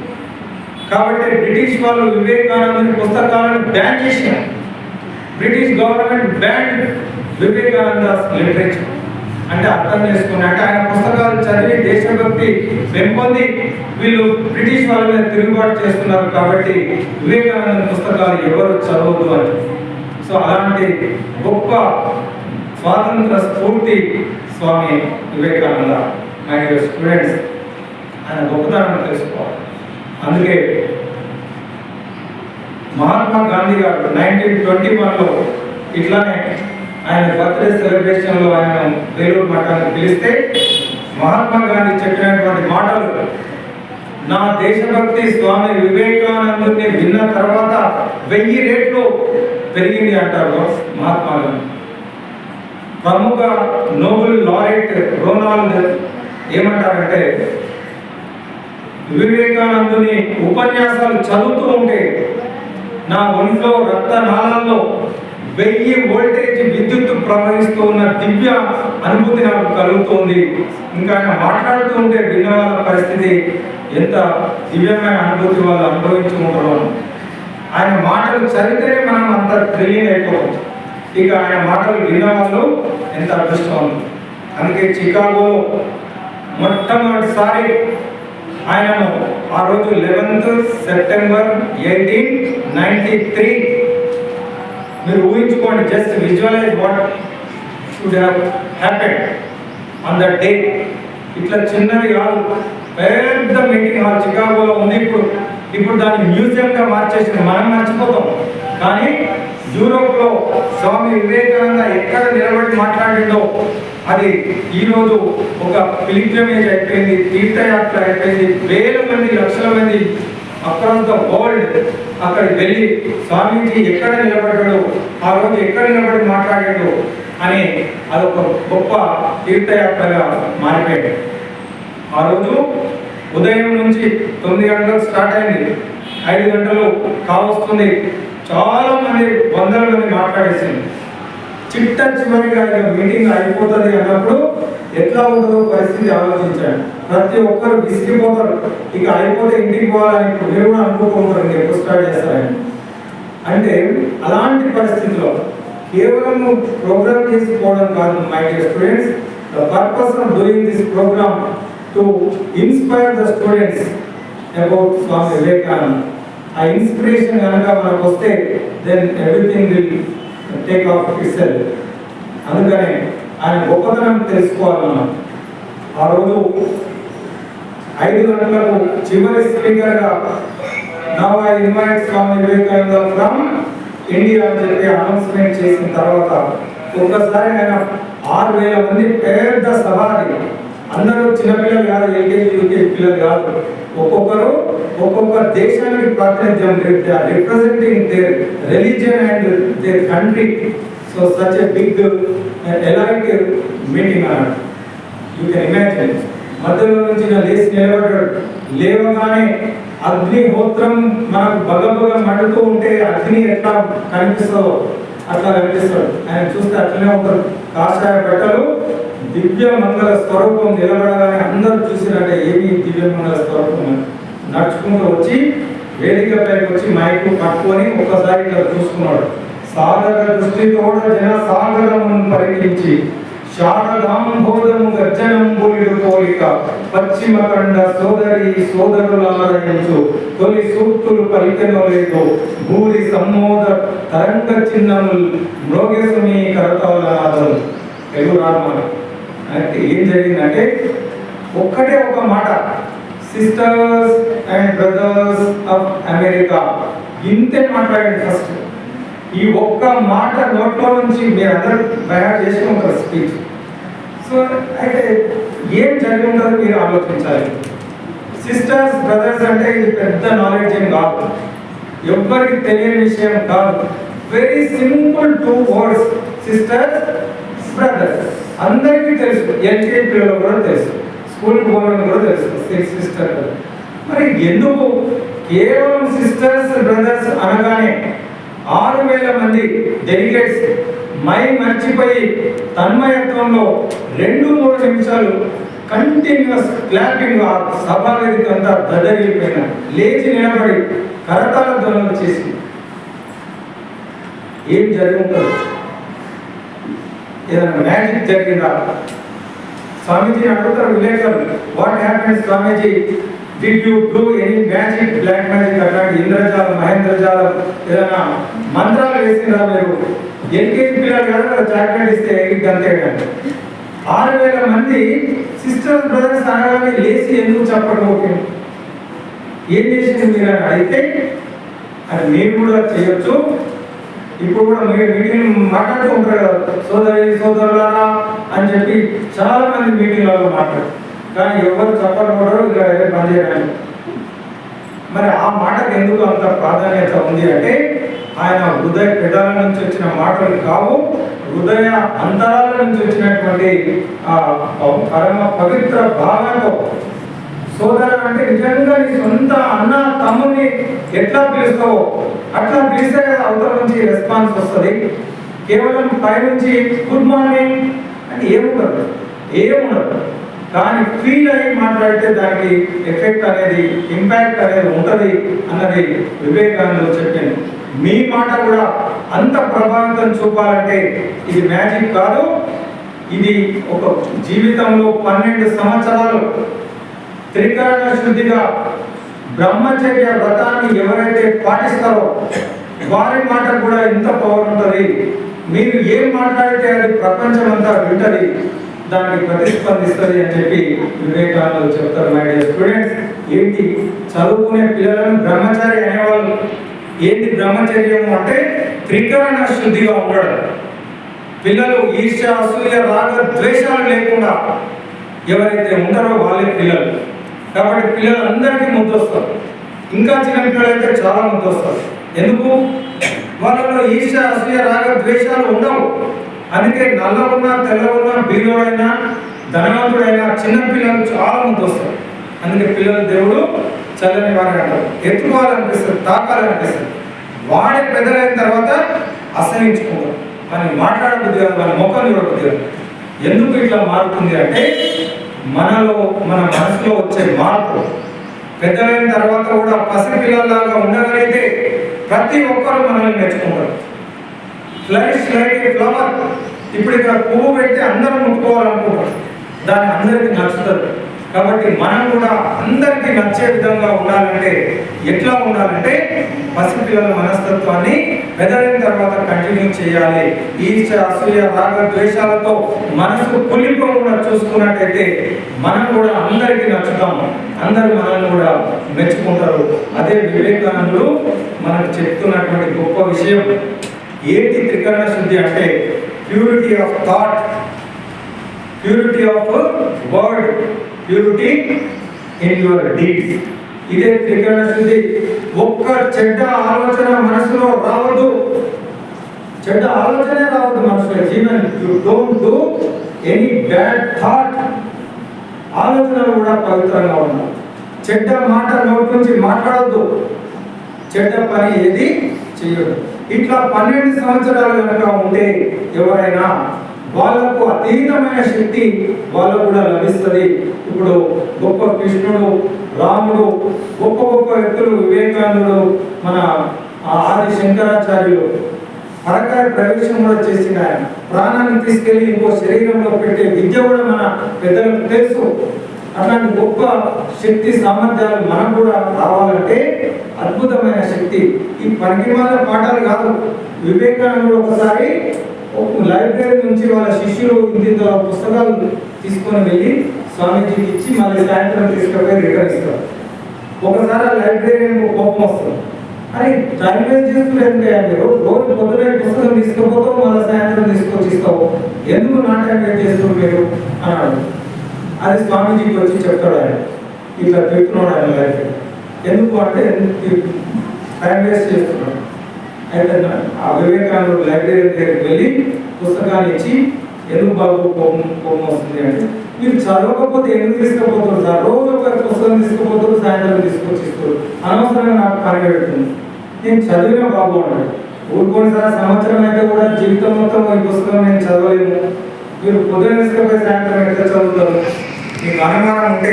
కాబట్టి బ్రిటిష్ వాళ్ళు వివేకానందని పుస్తకాలను బ్యాన్ చేసినారు. British government ban Vivekananda literature. అంటే అర్థం చేసుకుని అంటే ఆయన పుస్తకాలు చదివి దేశభక్తి పెంపొంది వీళ్ళు బ్రిటిష్ వాళ్ళ మీద తిరుగుబాటు చేస్తున్నారు కాబట్టి వివేకానంద పుస్తకాలు ఎవరు చదవద్దు అని. సో అలాంటి గొప్ప స్వాతంత్ర స్ఫూర్తి Swami Vivekananda. My dear students, ఆయన గొప్పతనాన్ని తెలుసుకోవాలి. అందుకే మహాత్మా గాంధీ గారు 1921లో ఇట్లానే ఆయన బర్త్డే సెలబ్రేషన్లో ఆయన వేలూరు మఠానికి పిలిస్తే మహాత్మా గాంధీ చెప్పినటువంటి మాటలు, నా దేశభక్తి స్వామి వివేకానందుని విన్న తర్వాత 1000 రెట్లు పెరిగింది అంటారు మహాత్మా గాంధీ. ప్రముఖ నోబెల్ లారెట్ రోనాల్డ్ ఏమంటారంటే, వివేకానందుని ఉపన్యాసాలు చదువుతూ ఉంటే నా ఒంట్లో రక్తనాళాల్లో 1000 వోల్టేజ్ విద్యుత్ ప్రవహిస్తూ ఉన్న దివ్య అనుభూతి నాకు కలుగుతుంది. ఇంకా ఆయన మాట్లాడుతూ ఉంటే విన్న వాళ్ళ పరిస్థితి ఎంత దివ్యమైన అనుభూతి వాళ్ళు అనుభవించి ఉంటారో. ఆయన మాటలు చదివితేనే మనం అంత థ్రిల్లింగ్ అయిపోవచ్చు, ఇక ఆయన మాటలు విన్న వాళ్ళు ఎంత అదృష్టం. అందుకే చికాగోలో మొట్టమొదటిసారి ఆయనను ఆ రోజు 11th సెప్టెంబర్ 1893, మీరు ఊహించుకోండి, just visualize what should have happened on that day. ఇట్లా చిన్నది కాదు, పెద్ద మీటింగ్ హాల్ చికాగోలో ఉంది. ఇప్పుడు దాన్ని మ్యూజియంగా మార్చేసింది, మనం మర్చిపోతాం. కానీ యూరోప్లో స్వామి వివేకానంద ఎక్కడ నిలబడి మాట్లాడిందో అది ఈరోజు ఒక పిలిగ్రిమేజ్ అయిపోయింది, తీర్థయాత్ర అయిపోయింది. వేల మంది, లక్షల మంది అక్రాస్ ద వరల్డ్ అక్కడికి వెళ్ళి స్వామీజీ ఎక్కడ నిలబడ్డాడు, ఆ రోజు ఎక్కడ నిలబడి మాట్లాడాడు అని అదొక గొప్ప తీర్థయాత్రగా మారిపోయింది. ఆ రోజు ఉదయం నుంచి 9 గంటలకు స్టార్ట్ అయింది, 5 గంటలు కావస్తుంది. చాలా మంది, వందల మంది మాట్లాడేసింది. చిట్ట చివరిగా మీటింగ్ అయిపోతుంది అన్నప్పుడు ఎట్లా ఉంటుందో పరిస్థితి ఆలోచించాడు. ప్రతి ఒక్కరు విసిగిపోతారు, ఇక అయిపోతే ఇంటికి పోవాలని మీరు కూడా అనుకుంటారు, ఎప్పుడు స్టార్ట్ చేస్తారని. అంటే అలాంటి పరిస్థితిలో కేవలం ప్రోగ్రామ్ చేసుకోవడం కాదు my dear students, the purpose of doing this program to inspire the students about Swami Vivekananda. ఆ ఇన్స్పిరేషన్ కనుక మనకు వస్తే then everything will take off itself. అందుకనే ఆయన గొప్పతనం తెలుసుకోవాలి మనం. ఆ రోజు 5 గంటలకు చివరి స్పీకర్గా now I invite Swami Vivekananda from India అని చెప్పి అనౌన్స్మెంట్ చేసిన తర్వాత ఒక్కసారి ఆయన 6,000 మంది పెద్ద సభ, అందరూ చిన్నపిల్లలు కాదు, ఎల్కేజీ యూకేజీ పిల్లలు కాదు, ఒక్కొక్కరు ఒక్కొక్క దేశానికి ప్రాతినిధ్యం, representing their religion and their country. So such a big elite meeting అన్నాడు. You can imagine. మధ్యలో నుంచి లేచి నిలబడ్డాడు. లేవగానే అగ్నిహోత్రం మనకు బగబగ మండుతూ ఉంటే అగ్ని ఎట్లా కనిపిస్తుందో అట్లా కనిపిస్తాడు. ఆయన చూస్తే అట్లనే ఉంటారు. కాషాయ బట్టలు, దివ్య మంగళ స్వరూపం. నిలబడగానే అందరూ చూసినట్టే ఏమి దివ్య మంగళ స్వరూపం. నడుచుకుంటూ వచ్చి వేదికపైకి వచ్చి మైకు పట్టుకొని ఒక్కసారి ఇట్లా చూసుకున్నాడు. సాగర దృష్టితోడ జన సాగరమును పరికించి శారదాంబోధము గర్జనంబులిడు కోలిక పశ్చిమ ఖండ సోదరి సోదరులారయించు తొలి సూక్తులు పలికెనో లేదు భూరి సమ్మోద తరంగ చిన్నముల్ మ్రోగెసుమి కరతాళనాదం. తెలుగు రామాయణం అంటే ఏం జరిగిందంటే ఒక్కటే ఒక మాట, sisters and brothers of America, ఇంతే మాట్లాడండి ఫస్ట్. ఈ ఒక్క మాట నోట్లో నుంచి మీరు అందరూ తయారు చేసుకుంటారు స్పీచ్. సో అయితే ఏం జరిగి ఉంటుందో మీరు ఆలోచించాలి. సిస్టర్స్ బ్రదర్స్ అంటే ఇది పెద్ద నాలెడ్జ్ ఏం కాదు, ఎవ్వరికి తెలియని విషయం కాదు. Very simple 2 words, sisters brothers. అందరికీ తెలుసు, ఎల్కేజీ పిల్లలు కూడా తెలుసు, స్కూల్కి పోవడం కూడా తెలుసు సిస్టర్. మరి ఎందుకు కేవలం సిస్టర్స్ బ్రదర్స్ అనగానే 6,000 మంది డెలిగేట్స్ మై మర్చిపోయి తన్మయత్వంలో 2-3 నిమిషాలు కంటిన్యూస్ క్లాపింగ్, ఆ సభా వేదిక అంతా దద్దరిల్లిపోయిన, లేచి నిలబడి కరతాళ ధ్వనులు చేసి ఏం జరిగి ఉంటుంది? ఏదైనా మ్యాజిక్ జరిగిందా? స్వామీజీని అడుగుతారు విలేకరులు, what happens Swamiji, did you do any magic, black magic, అట్లాంటి ఇంద్రజాలం మహేంద్రజాలం ఏదైనా మంత్రాలు వేసిందా మీరు? ఎల్కేజీ పిల్లలు కదా చాక్లెట్ ఇస్తే గంతే కానీ 6,000 మంది సిస్టర్స్ బ్రదర్స్ అనగానే లేచి ఎందుకు చెప్పకపోతే ఏం చేసింది మీరు అని అడిగితే అది మీరు కూడా చేయొచ్చు. ఇప్పుడు కూడా మీరు మీటింగ్ మాట్లాడుతూ ఉంటారు కదా, సోదరి సోదరులారా అని చెప్పి చాలా మంది మీటింగ్లలో మాట్లాడు, కానీ ఎవరు చెప్పకపోవడం ఇక పని చేయడానికి. మరి ఆ మాటకు ఎందుకు అంత ప్రాధాన్యత ఉంది అంటే ఆయన హృదయ పెదాల నుంచి వచ్చిన మాటలు కావు, హృదయ అంతరాల నుంచి వచ్చినటువంటి పరమ పవిత్ర భావంతో. సోదర అంటే నిజంగా నీ సొంత అన్న తమ్ముని ఎట్లా పిలుస్తావో అట్లా పిలిస్తే కదా అవతల నుంచి రెస్పాన్స్ వస్తుంది. కేవలం పైనుంచి గుడ్ మార్నింగ్ అంటే ఏముండదు, కానీ ఫీల్ అయ్యి మాట్లాడితే దానికి ఎఫెక్ట్ అనేది, ఇంపాక్ట్ అనేది ఉంటుంది అన్నది వివేకానంద చెప్పింది. మీ మాట కూడా అంత ప్రభావితం చూపాలంటే ఇది మ్యాజిక్ కాదు, ఇది ఒక జీవితంలో 12 సంవత్సరాలు త్రికరణ శుద్ధిగా బ్రహ్మచర్య వ్రతాన్ని ఎవరైతే పాటిస్తారో వారి మాట కూడా ఎంత పవర్ ఉంటుంది. మీరు ఏం మాట్లాడితే అది ప్రపంచం అంతా వింటది, దానికి ప్రతిస్పందిస్తుంది అని చెప్పి వివేకానంద చెప్తారు. మై డియర్ స్టూడెంట్స్, ఏంటి చదువుకునే పిల్లలను బ్రహ్మచారి అనేవాళ్ళు. ఏంటి బ్రహ్మచర్యము అంటే త్రికరణ శుద్ధిగా ఉండడం. పిల్లలు ఈర్ష్య అసూయ రాగ ద్వేషాలు లేకుండా ఎవరైతే ఉంటారో వాళ్ళే పిల్లలు. కాబట్టి పిల్లలందరికీ ముద్దొస్తారు. ఇంకా చిన్న పిల్లలు అయితే చాలా ముద్దొస్తారు. ఎందుకు? వాళ్ళలో ఈర్ష్య అసూయ రాగ ద్వేషాలు ఉండవు. అందుకే నల్లగున్నా తెల్లగున్నా బీదోడైనా ధనవంతుడైనా చిన్న పిల్లలు చాలా ముద్దొస్తారు. అందుకే పిల్లలు దేవుడు చల్లని వారిని అంటారు. ఎత్తుకోవాలనిపిస్తుంది, తాకాలనిపిస్తుంది. వాడే పెద్దలైన తర్వాత అసహించుకుంటారు. మనం మాట్లాడబుద్ధి కాదు, మన ముఖం చూడబుద్ధి కాదు. ఎందుకు ఇట్లా మారుతుంది అంటే మనలో మన మనసులో వచ్చే మార్పు. పెద్దలైన తర్వాత కూడా పసిపిల్లల్లాగా ఉండగలిగితే ప్రతి ఒక్కరు మనల్ని మెచ్చుకుంటారు. ఫ్లరిష్ లైక్ ఏ ఫ్లవర్. ఇప్పుడు ఇక్కడ పువ్వు పెడితే అందరూ ముట్టుకోవాలనుకుంటారు, దాన్ని అందరికీ నచ్చుతుంది. కాబట్టి మనం కూడా అందరికీ నచ్చే విధంగా ఉండాలంటే ఎట్లా ఉండాలంటే పసిపిల్లల మనస్తత్వాన్ని పెద్దలైన తర్వాత కంటిన్యూ చేయాలి. ఈర్ష్య, అసూయ, రాగ, ద్వేషాలతో మనసు కులిపోకుండా చూసుకున్నట్టయితే మనం కూడా అందరికీ నచ్చుతాము, అందరూ మనల్ని కూడా మెచ్చుకుంటారు. అదే వివేకానందుడు మనకు చెప్తున్నటువంటి గొప్ప విషయం. ఏంటి త్రికరణ శుద్ధి అంటే purity of thought, purity of word, purity in your deeds. ఇదే త్రికరణ శుద్ధి. ఒక్క చెడ్డ ఆలోచన మనసులో రావద్దు, చెడ్డ ఆలోచనే రావద్దు మనసులో. Even you don't do any bad thought. ఆలోచనలు కూడా పవిత్రంగా ఉండాలి. చెడ్డ మాట నోటి నుంచి మాట్లాడద్దు, చెడ్డ పని ఏది చేయదు. ఇట్లా 12 సంవత్సరాలు కనుక ఉంటే ఎవరైనా వాళ్ళకు అతీతమైన శక్తి వాళ్ళకు కూడా లభిస్తుంది. ఇప్పుడు గొప్ప కృష్ణుడు, రాముడు, గొప్ప గొప్ప వ్యక్తులు, వివేకానందుడు, మన ఆది శంకరాచార్యులు పరకాయ ప్రవేశం కూడా చేసిన ఆయన ప్రాణాన్ని తీసుకెళ్లి ఇంకో శరీరంలో పెట్టే విద్య కూడా మన పెద్దలకు తెలుసు. అట్లాంటి గొప్ప శక్తి సామర్థ్యాలు మనకు కూడా రావాలంటే అద్భుతమైన శక్తి. ఈ పనికిమాల పాఠాలు కాదు. వివేకానందుడు ఒకసారి లైబ్రరీ నుంచి వాళ్ళ శిష్యులు ఇంత పుస్తకాలు తీసుకొని వెళ్ళి స్వామీజీకి ఇచ్చి మళ్ళీ సాయంత్రం తీసుకుపోయి రిటర్న్ ఇస్తారు. ఒకసారి ఆ లైబ్రరీ కోపం వస్తుంది, అని టైం వేస్ట్ చేస్తున్నారు. మీరు రోజు పొద్దున పుస్తకం తీసుకుపోతావు, మళ్ళీ సాయంత్రం తీసుకొచ్చి ఇస్తావు, ఎందుకు నా టైం వేస్ట్ చేస్తున్నారు మీరు అన్నాడు. అది స్వామీజీకి వచ్చి చెప్తాడు. ఆయన ఇట్లా చెప్తున్నాడు ఆయన లైబ్రరీ. ఎందుకు అంటే టైం వేస్ట్ చేస్తున్నాడు. అయితే ఆ వివేకానందుడు లైబ్రరీ దగ్గరికి వెళ్ళి పుస్తకాన్ని ఇచ్చి, ఎందుకు బాబు కోపం వస్తుంది అంటే, మీరు చదవకపోతే ఎందుకు తీసుకుపోతారు సార్, రోజు ఒక పుస్తకం తీసుకుపోతారు, సాయంత్రం తీసుకొచ్చి ఇస్తారు, అనవసరంగా నాకు పని పెడుతుంది, నేను చదివిన బాబు అన్నాడు. ఊరుకోండి సార్, సంవత్సరం అయితే కూడా జీవితం మొత్తం ఈ పుస్తకం నేను చదవలేము, మీరు పొద్దున తీసుకుపోయి సాయంత్రం ఎట్లా చదువుతారు? మీకు అనుమానం ఉంటే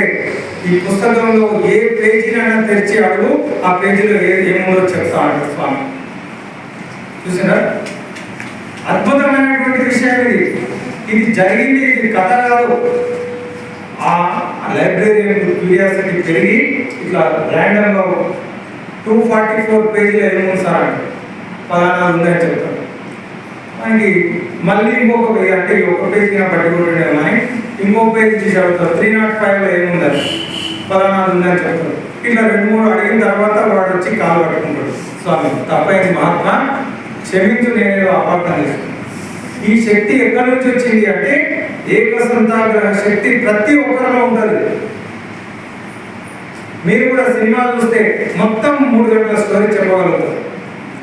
ఈ పుస్తకంలో ఏ పేజీనైనా తెరిచి అడుగు, ఆ పేజీలో ఏముందో చెప్తా అంటారు స్వామి. చూసారా, అద్భుతమైనటువంటి విషయం ఇది. ఇది జరిగింది, ఇది కథ కాదు. ఆ లైబ్రరీ క్యూరియాసిటీ పెరిగి ఇట్లా ర్యాండమ్గా 244 పేజీలు ఏముంది సార్ అంటే పలానా ఉందని చెప్తారు. మనకి మళ్ళీ ఇంకొక పేజీ అంటే ఒక పేజీ పట్టుకుంటుండే కానీ ఇంకో పేజీ తీసి అడుగుతారు, 305లో ఏముందని పలానా ఉందని చెప్తారు. ఇట్లా 2-3 అడిగిన తర్వాత వాడు వచ్చి కాలు పట్టుకుంటాడు. స్వామి తప్పైంది మహాత్మా, క్షమించు, నేను అపార్థం చేస్తున్నాను. ఈ శక్తి ఎక్కడి నుంచి వచ్చింది అంటే ఏకసంతాగ్రహ శక్తి ప్రతి ఒక్కరిలో ఉంటుంది. మీరు కూడా సినిమా చూస్తే మొత్తం 3 గంటల స్టోరీ చెప్పగలుగుతారు,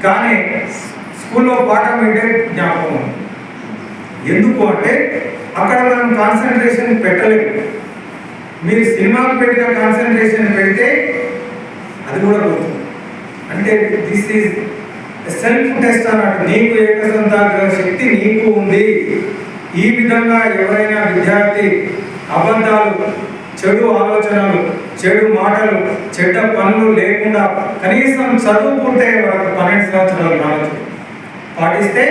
కానీ స్కూల్లో పాఠం వింటే జ్ఞాపకం. ఎందుకు అంటే అక్కడ మనం కాన్సన్ట్రేషన్ పెట్టలేము. మీరు సినిమాకు పెట్టిన కాన్సన్ట్రేషన్ పెడితే అది కూడా పోతుంది. అంటే దిస్ ఈజ్ సెల్ఫ్ టెస్ట్ అన్నట్టు. నీకు ఏకసంతాగ్రహ శక్తి నీకు ఉంది. ఈ విధంగా ఎవరైనా విద్యార్థి అబద్ధాలు, చెడు ఆలోచనలు, చెడు మాటలు, చెడ్డ పనులు లేకుండా కనీసం చదువుకుంటే వరకు 12 సంవత్సరాలు కావచ్చు పాటిస్తే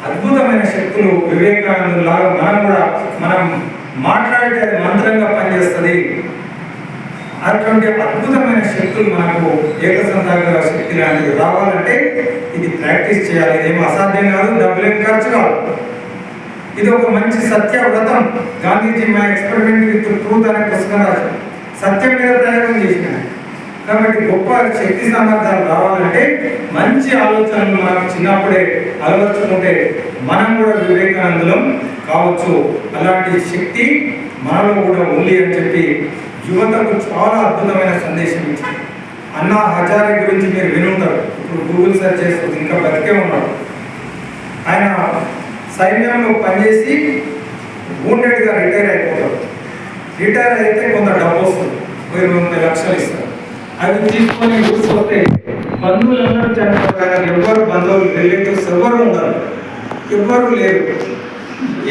అద్భుతమైన శక్తులు వివేకానందులాగా మనం మాట్లాడితే అది మంత్రంగా పనిచేస్తుంది. అటువంటి అద్భుతమైన శక్తులు మనకు ఏకసంతాగ్రహ శక్తి లాంటివి రావాలంటే ఇది ప్రాక్టీస్ చేయాలి. ఇదేమో అసాధ్యం కాదు, డబ్బులేం ఖర్చు కాదు. ఇది ఒక మంచి సత్య వ్రతం. Gandhiji my experiment with truth అనే పుస్తకం రాశారు. సత్యం మీద ప్రయోగం చేసిన. కాబట్టి గొప్ప శక్తి సామర్థ్యాలు రావాలంటే మంచి ఆలోచనలు మనకు చిన్నప్పుడే అలవర్చుకుంటే మనం కూడా వివేకానందులం కావచ్చు. అలాంటి శక్తి మనలో కూడా ఉంది అని చెప్పి యువతకు చాలా అద్భుతమైన సందేశం ఇచ్చింది. అన్నా హజారే గురించి మీరు వినుంటారు. ఇప్పుడు గూగుల్ సెర్చ్ చేస్తుంది, ఇంకా బతికే ఉన్నాడు. ఆయన సైన్యంలో పనిచేసి వూండెడ్గా రిటైర్ అయిపోతారు. రిటైర్ అయితే కొంత డబ్బు వస్తుంది, 20 లక్షలు ఇస్తారు. అవి తీసుకొని ఊరిపోతే బంధువులందరూ చనిపోతారు. ఎవరు బంధువులు, రిలేటివ్స్ ఎవరు ఉండరు. ఎవ్వరు లేరు.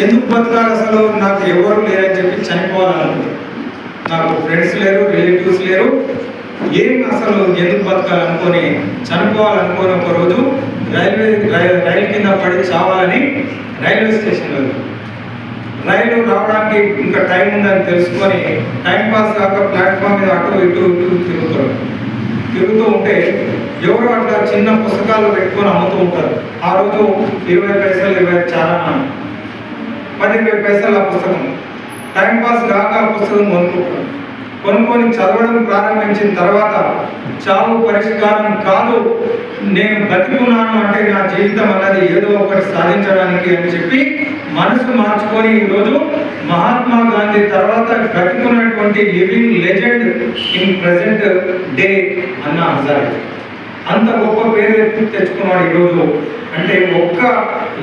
ఎందుకు బతకాలి అసలు, నాకు ఎవరు లేరని చెప్పి చనిపోవాలనుకుంటారు. నాకు ఫ్రెండ్స్ లేరు, రిలేటివ్స్ లేరు, ఏం అసలు ఎందుకు బతకాలనుకొని చనిపోవాలనుకొని ఒక రోజు రైలు కింద పడి చావాలని రైల్వే స్టేషన్లో రైలు రావడానికి ఇంకా టైం ఉందని తెలుసుకొని టైం పాస్ కాక ప్లాట్ఫామ్ మీద అటు ఇటు తిరుగుతూ ఉంటే ఎవరు అట్లా చిన్న పుస్తకాలు పెట్టుకొని అమ్ముతూ ఉంటారు. ఆ రోజు 20 పైసలు 20 చాలా 10-20 పైసలు ఆ పుస్తకం. టైం పాస్ కాక ఆ పుస్తకం కొనుక్కొని చదవడం ప్రారంభించిన తర్వాత చావు పరిష్కారం కాదు, నేను బతికున్నాను అంటే నా జీవితం అన్నది ఏదో ఒకటి సాధించడానికి అని చెప్పి మనసు మార్చుకొని ఈరోజు మహాత్మా గాంధీ తర్వాత బతికున్నటువంటి living legend in present day Anna Hazare అంత గొప్ప పేరు తెచ్చుకున్నాడు ఈరోజు. అంటే ఒక్క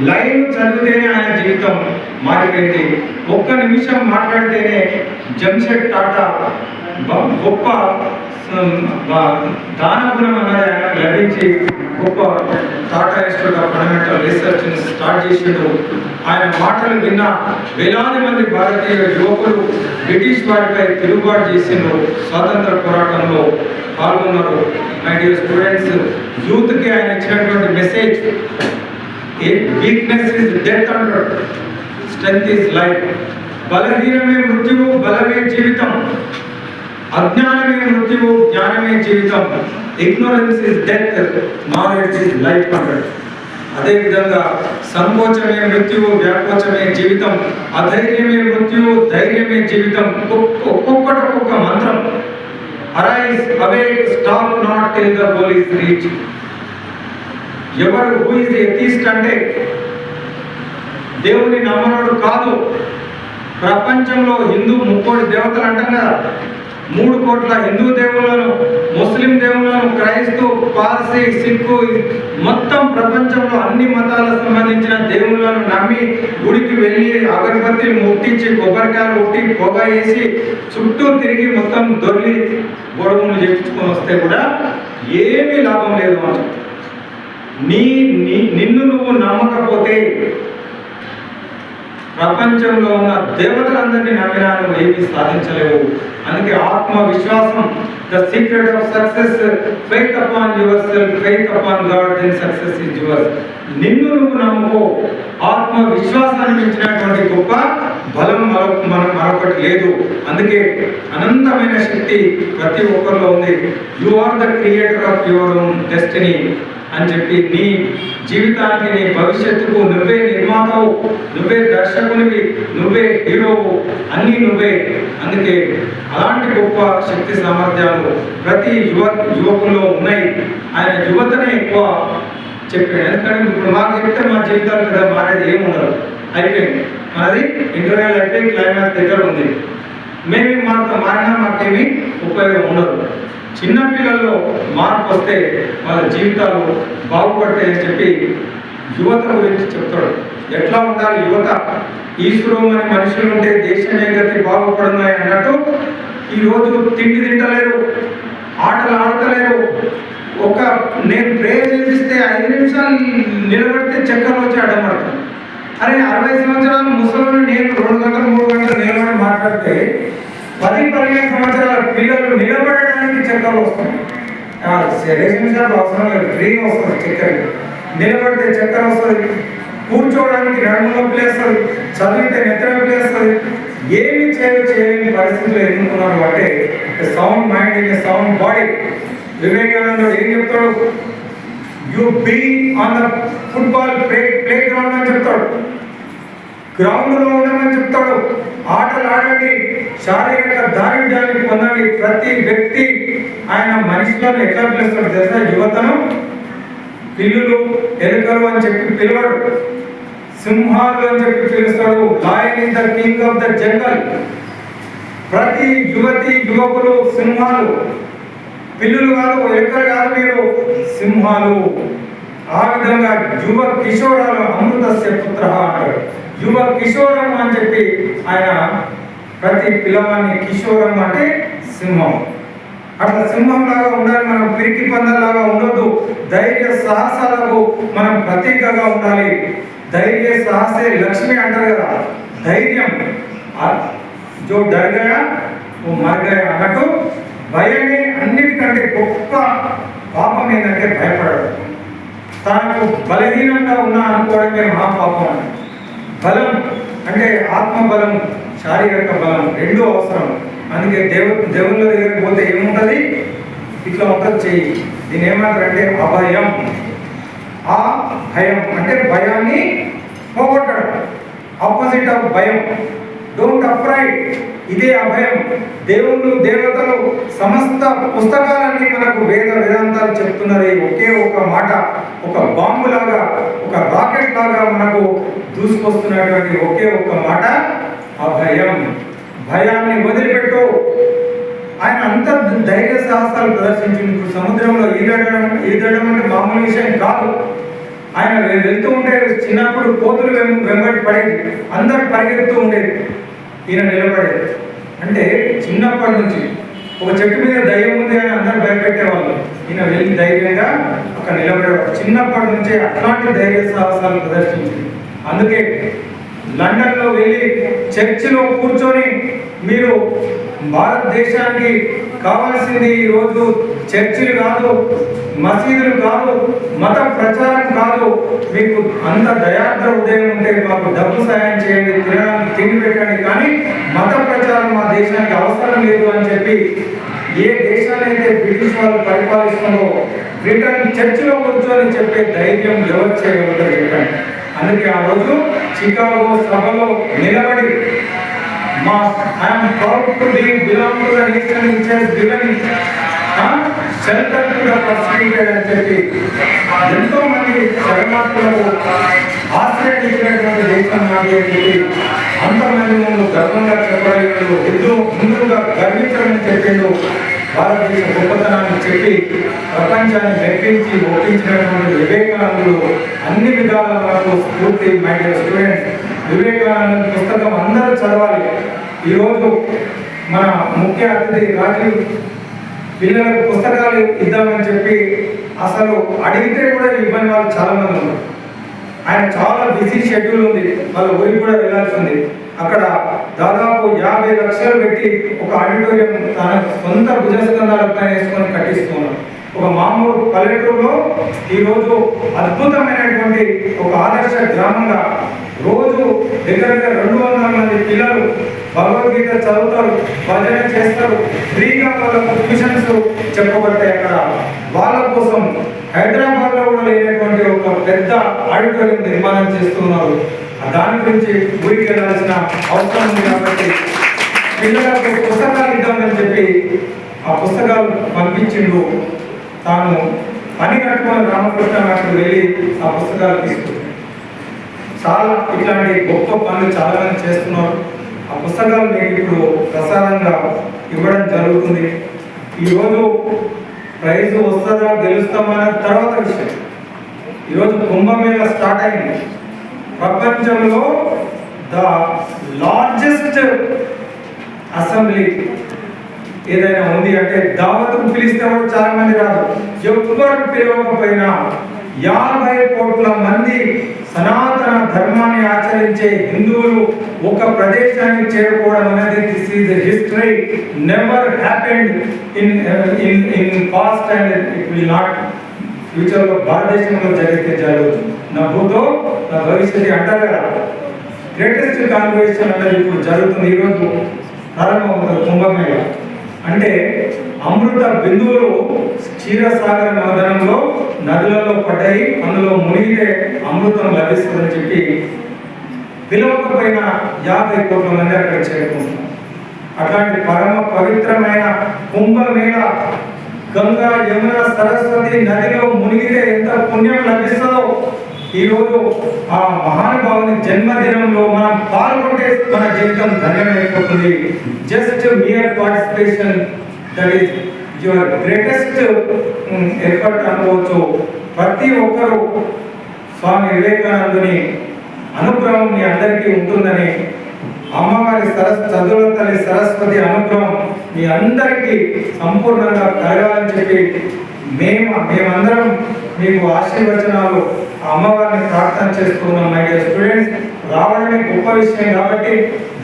లైన్ చదివితేనే ఆయన జీవితం మారిపోయింది. ఒక్క నిమిషం మాట్లాడితేనే జంషెడ్ టాటా గొప్ప దానగుణం అన్నది ఆయనకు లభించి గొప్ప Tata institute of fundamental research start చేసిండు. ఆయన మాటలు విన్న వేలాది మంది భారతీయ యువకులు బ్రిటిష్ వారిపై తిరుగుబాటు చేసిండ్రు, స్వాతంత్ర పోరాటంలో పాల్గొన్నారు. మై డియర్ స్టూడెంట్స్, యూత్కి ఆయన ఇచ్చినటువంటి మెసేజ్, వీక్నెస్ ఇస్ డెత్ అంటాడు, స్ట్రెంగ్త్ ఇస్ లైఫ్. బలహీనమే మృత్యువు, బలమే జీవితం. అజ్ఞానమే మృత్యువు, జ్ఞానమే జీవితం. Ignorance is death, knowledge is life అంటాడు. అదేవిధంగా సంకోచమే మృత్యువు, వ్యాకోచమే జీవితం. అధైర్యమే మృత్యువు, ధైర్యమే జీవితం. ఒక్కొక్కటి ఒక్కొక్క మంత్రం. Arise, awake, stop not till the goal is reach. ఎవరు హూ ఇస్ ఎథీస్ట్ అంటే దేవుని నమ్మనోడు కాదు. ప్రపంచంలో హిందూ 3 దేవతలు అంటాం కదా, 3 కోట్ల హిందూ దేవులను, ముస్లిం దేవులను, క్రైస్తవ, పార్సీ, సిక్కు, మొత్తం ప్రపంచంలో అన్ని మతాలకు సంబంధించిన దేవుళ్ళను నమ్మి గుడికి వెళ్ళి అగరబత్తిని ముట్టించి కొబ్బరికాయలు కొట్టి పొగ వేసి చుట్టూ తిరిగి మొత్తం దొర్లి గొడవలు చేయించుకొని వస్తే కూడా ఏమీ లాభం లేదు అని. నిన్ను నువ్వు నమ్మకపోతే ప్రపంచంలో ఉన్న దేవతలందరినీ నమ్మినా నువ్వు ఏమీ సాధించలేవు. అందుకే ఆత్మవిశ్వాసం, the secret of success, faith upon yourself, faith upon God, then success is yours. నిన్ను నువ్వు నమ్ముకో. ఆత్మవిశ్వాసాన్ని మించినటువంటి గొప్ప బలం మరొకటి లేదు. అందుకే అనంతమైన శక్తి ప్రతి ఒక్కరిలో ఉంది. You are the creator of your own destiny అని చెప్పి నీ జీవితానికి, నీ భవిష్యత్తుకు నువ్వే నిర్మాతవు, నువ్వే దర్శకునివి, నువ్వే హీరోవు, అన్నీ నువ్వే. అందుకే అలాంటి గొప్ప శక్తి సామర్థ్యాలు ప్రతి యువకుల్లో ఉన్నాయి. ఆయన యువతనే ఎక్కువ చెప్పాడు. ఎందుకంటే ఇప్పుడు మాకు చెప్తే మా జీవితాలు కదా మారేది ఏముండదు, అయిపోయింది. మనది ఇంటర్వ్యూలు అయిపోయి క్లైమాక్స్ దగ్గర ఉంది. మేమేమి మారినా మాకేమీ ఉపయోగం ఉండదు. చిన్నపిల్లల్లో మార్పు వస్తే వాళ్ళ జీవితాలు బాగుపడతాయని చెప్పి యువత గురించి చెప్తాడు. ఎట్లా ఉండాలి యువత? ఈశ్వరం అని మనుషులు ఉంటే దేశమే గతి బాగుపడున్నాయి అన్నట్టు ఈరోజు తిండి తింటలేరు, ఆటలు ఆడతలేరు. నేను ప్రేయర్ చేపిస్తే 5 నిమిషాలు నిలబడితే చక్కర్లు వచ్చి అడ్డమడతాను. అరే 60 సంవత్సరాల ముసలి నేను 2 గంటలు 3 గంటలు నిలబడి మాట్లాడితే 10-15 సంవత్సరాల పిల్లలు నిలబడడానికి చక్కర్లు వస్తాయి. 2 నిమిషాలు అవసరం లేదు, ఫ్రీగా వస్తుంది చక్కెర. నిలబడితే చక్కెర వస్తుంది, కూర్చోవడానికి నడుము నొప్పి లేస్తుంది, చదివితే నెత్తి నొప్పి లేస్తుంది. ఏమి చేయలేని పరిస్థితులు ఎన్నుకున్నారు అంటే sound mind in a sound body. వివేకానందుడు ఏం చెప్తాడు? You be on the football play ground అని చెప్తాడు, గ్రౌండ్లో ఉండమని చెప్తాడు. ఆటలు ఆడండి, శారీరక దారిద్ర్యాన్ని పొందండి. ప్రతి వ్యక్తి ఆయన మనిషిలను ఎట్లా పిలుస్తాడు తెలుసా? యువతను పిల్లులు, ఎలుకలు అని చెప్పి పిలవడు, సింహాలు అని చెప్పి పిలుస్తాడు. Lion is the king of the jungle. ప్రతి యువతి యువకులు సింహాలు, పిల్లులు కాదు, ఎలుకలు కాదు, మీరు సింహాలు. ఆ విధంగా యువ కిషోరాలు అమృతస్య పుత్ర అంటాడు. యువ కిషోరం అని చెప్పి ఆయన ప్రతి పిల్లవాడిని, కిషోరం అంటే సింహం, అట్లా సింహం లాగా ఉండాలి. మనం పిరికి పందలాగా ఉండొద్దు. ధైర్య సాహసాలకు మనం ప్రతీకగా ఉండాలి. ధైర్య సాహసే లక్ష్మి అంటారు కదా, ధైర్యం జో డర్ గయా ఓ మర్ గయా అన్నట్టు భయమే అన్నిటికంటే గొప్ప పాపం ఏంటంటే భయపడడం. తనకు బలహీనంగా ఉన్నా అనుకోవడమే మహాపాపం అని. బలం అంటే ఆత్మబలం, శారీరక బలం రెండూ అవసరం. అందుకే దేవుళ్ళ దగ్గరికి పోతే ఏముంటుంది, ఇట్లా ఉంటుంది చెయ్యి. దీన్ని ఏమంటారంటే అభయం. ఆ భయం అంటే భయాన్ని పోగొట్టడం, ఆపోజిట్ ఆఫ్ భయం. డోంట్ అఫ్రైడ్, ఇదే అభయం. దేవుళ్ళు దేవతలు సమస్త పుస్తకాలన్నీ మనకు వేదాంతాలు చెప్తున్నది ఒకే ఒక మాట, ఒక బాంబు లాగా, ఒక రాకెట్ లాగా మనకు దూసుకొస్తున్నటువంటి ఒకే ఒక మాట అభయం. భయాన్ని వదిలిపెట్టు. ఆయన అంత ధైర్య సాహసాలు ప్రదర్శించింది. ఇప్పుడు సముద్రంలో ఈదడం అంటే మామూలు విషయం కాదు. ఆయన వెళ్తూ ఉంటే చిన్నప్పుడు కోతులు వెంబడి పడేది, అందరు పరిగెడుతూ ఉండేది, ఈయన నిలబడేది. అంటే చిన్నప్పటి నుంచి ఒక చెట్టు మీద దయ్యం ఉంది అని అందరూ భయపెట్టేవాళ్ళు, ఈయన వెళ్ళి ధైర్యంగా అక్కడ నిలబడేవాడు. చిన్నప్పటి నుంచే అట్లాంటి ధైర్య సాహసాలు ప్రదర్శించింది. అందుకే లండన్లో వెళ్ళి చర్చిలో కూర్చొని, మీరు భారతదేశానికి కావాల్సింది ఈరోజు చర్చిలు కాదు, మసీదులు కాదు, మత ప్రచారం కాదు, మీకు అంత దయార్థ ఉదయం ఉంటే మాకు డబ్బు సాయం చేయండి, తినడానికి తిండి పెట్టండి, కానీ మత ప్రచారం మా దేశానికి అవసరం లేదు అని చెప్పి ఏ దేశాన్ని అయితే బ్రిటిష్ వాళ్ళు పరిపాలిస్తున్నారో బ్రిటన్ చర్చిలో కూర్చొని చెప్పే ధైర్యం ఎవరు చేయగలుగుతారు చెప్పండి. అందుకే ఆ రోజు చికాగో సభలో నిలబడి I'm proud to belong to the nation which has given shelter to the persecuted అని చెప్పి ఎంతో మంది శరణార్థులకు ఆశ్రయం ఇచ్చినటువంటి దేశం నాది అని చెప్పి అంతమంది ముందు గర్వంగా చెప్పగలిగాడు, ముందుగా గర్వించమని చెప్పిండు. భారతదేశ గొప్పతనాన్ని చెప్పి ప్రపంచాన్ని మెప్పించి ఒప్పించినటువంటి వివేకానందుడు అన్ని విధాల మనకు స్ఫూర్తి. మై డియర్ స్టూడెంట్స్, వివేకానంద పుస్తకం అందరూ చదవాలి. ఈరోజు మన ముఖ్య అతిథి రాజీవ్ పిల్లలకు పుస్తకాలు ఇద్దామని చెప్పి అసలు అడిగితే కూడా ఇబ్బంది వాళ్ళు చాలా మంది ఉన్నారు. ఆయన చాలా బిజీ షెడ్యూల్ ఉంది, వాళ్ళ ఊరికి కూడా వెళ్ళాల్సి ఉంది. అక్కడ దాదాపు 50 లక్షలు పెట్టి ఒక ఆడిటోరియం తన సొంత భుజస్కంధాలపై వేసుకొని కట్టిస్తున్నారు. ఒక మామూలు పల్లెటూరులో ఈరోజు అద్భుతమైనటువంటి ఒక ఆదర్శ గ్రామంగా రోజు దగ్గర 200 మంది పిల్లలు భగవద్గీత చదువుతారు, భజన చేస్తారు, ఫ్రీగా వాళ్ళకు ట్యూషన్స్ చెప్పబడతాయి. అక్కడ వాళ్ళ కోసం హైదరాబాద్లో కూడా లేనటువంటి ఒక పెద్ద ఆడిటోరియం నిర్మాణం చేస్తున్నారు. దాని గురించి ఊరికి వెళ్ళాల్సిన అవసరం ఉంది. కాబట్టి పిల్లలకు పుస్తకాలు ఇద్దామని చెప్పి ఆ పుస్తకాలు పంపించిండు. తాను పని కట్టుకొని రామకృష్ణ అక్కడికి వెళ్ళి ఆ పుస్తకాలు తీసుకుంటాడు. చాలా ఇట్లాంటి గొప్ప పనులు చాలా మంది చేస్తున్నారు. ఆ పుస్తకాలు మీకు ఇప్పుడు ప్రసారంగా ఇవ్వడం జరుగుతుంది. ఈరోజు ప్రైజ్ వస్తుందా గెలుస్తామన్న తర్వాత విషయం. ఈరోజు కుంభమేళా స్టార్ట్ అయింది. ప్రపంచంలో ద లార్జెస్ట్ అసెంబ్లీ ఏదైనా ఉంది అంటే దావత్కు పిలిస్తే కూడా చాలా మంది రాదు. ఎవ్వరు పిలవకపోయినా 50 కోట్ల మంది సనాతన ధర్మాన్ని ఆచరించే హిందువులు ఒక ప్రదేశానికి చేరుకోవడం అనేది this is history, never happened in past and it will not ఫ్యూచర్లో భారతదేశంలో జరిగితే జరగదు. నా భూతో నా భవిష్యత్తు అంటారు కదా. గ్రేటెస్ట్ కాన్వర్సేషన్ అనేది ఇప్పుడు జరుగుతుంది. ఈరోజు ప్రారంభమవుతుంది కుంభమేళా. అంటే అమృత బిందువులు క్షీరసాగర మదనంలో నదులలో పడ్డాయి, అందులో మునిగితే అమృతం లభిస్తుందని చెప్పి పిలవకపోయిన 50 కోట్ల మంది అక్కడ చేరుకుంటున్నారు. అట్లాంటి పరమ పవిత్రమైన కుంభమేళా గంగా యమున సరస్వతి నదిలో మునిగితే ఎంత పుణ్యం లభిస్తుందో ఈరోజు ఆ మహానుభావుని జన్మదినంలో మనం పాల్గొంటే మన జీవితం ధన్యమైపోతుంది. Just mere participation that is your greatest effort అనుకోవచ్చు. ప్రతి ఒక్కరూ స్వామి వివేకానందుని అనుగ్రహం మీ అందరికీ ఉంటుందని, అమ్మవారి చదువుల తల్లి సరస్వతి అనుగ్రహం మీ అందరికీ సంపూర్ణంగా కలగాలని చెప్పి మేమందరం మీకు ఆశీర్వచనాలు అమ్మవారిని ప్రార్థన చేస్తున్నాం. మై డియర్ స్టూడెంట్స్, రావడమే గొప్ప విషయం కాబట్టి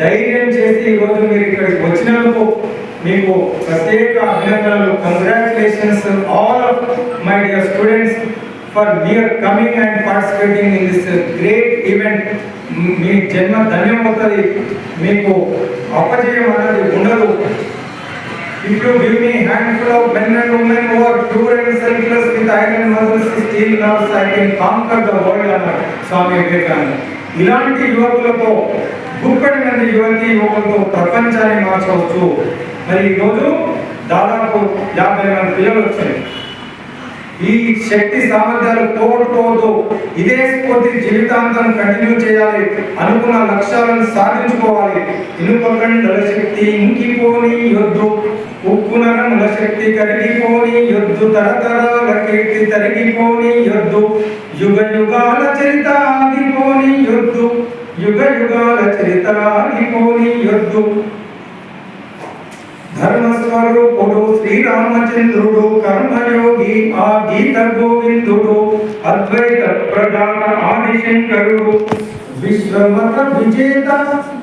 ధైర్యం చేసి ఈరోజు మీరు ఇక్కడికి వచ్చినందుకు మీకు ప్రత్యేక అభినందనలు. Congratulations all of my dear students for your coming and participating in this great event. మీ జన్మ ధన్యమవుతుంది, మీకు అపజయం అనేది ఉండదు. If you give me handful of men and women who are pure and selfless with iron muscles, steel nerves, I can conquer the world అన్నారు స్వామి వివేకానంద. ఇలాంటి యువకులతో గుప్పటి మంది యువకులతో ప్రపంచాన్ని మార్చవచ్చు. మరి ఈరోజు దాదాపు 50 మంది పిల్లలు వచ్చాయి. ఈ శక్తి సామర్థ్యాలు పోగొట్టుకోవద్దు. ఇదే స్ఫూర్తి జీవితాంతం కంటిన్యూ చేయాలి. అనుకున్న లక్ష్యాలను సాధించుకోవాలి. ఇనుపకండల శక్తి ఇంకిపోని యొద్దు, ఉక్కునరముల శక్తి కరిగిపోని యొద్దు, తరతరాల కీర్తి తరిగిపోని యొద్దు, యుగ యుగాల చరిత ఆగిపోని యొద్దు, యుగ యుగాల చరిత ఆగిపోని యొద్దు. ధర్మస్వరూపుడు శ్రీరామచంద్రుడు, కర్మయోగి ఆ గీత గోవిందుడు, అద్వైత ప్రధాన ఆదిశంకరుడు, విశ్వమత విజేత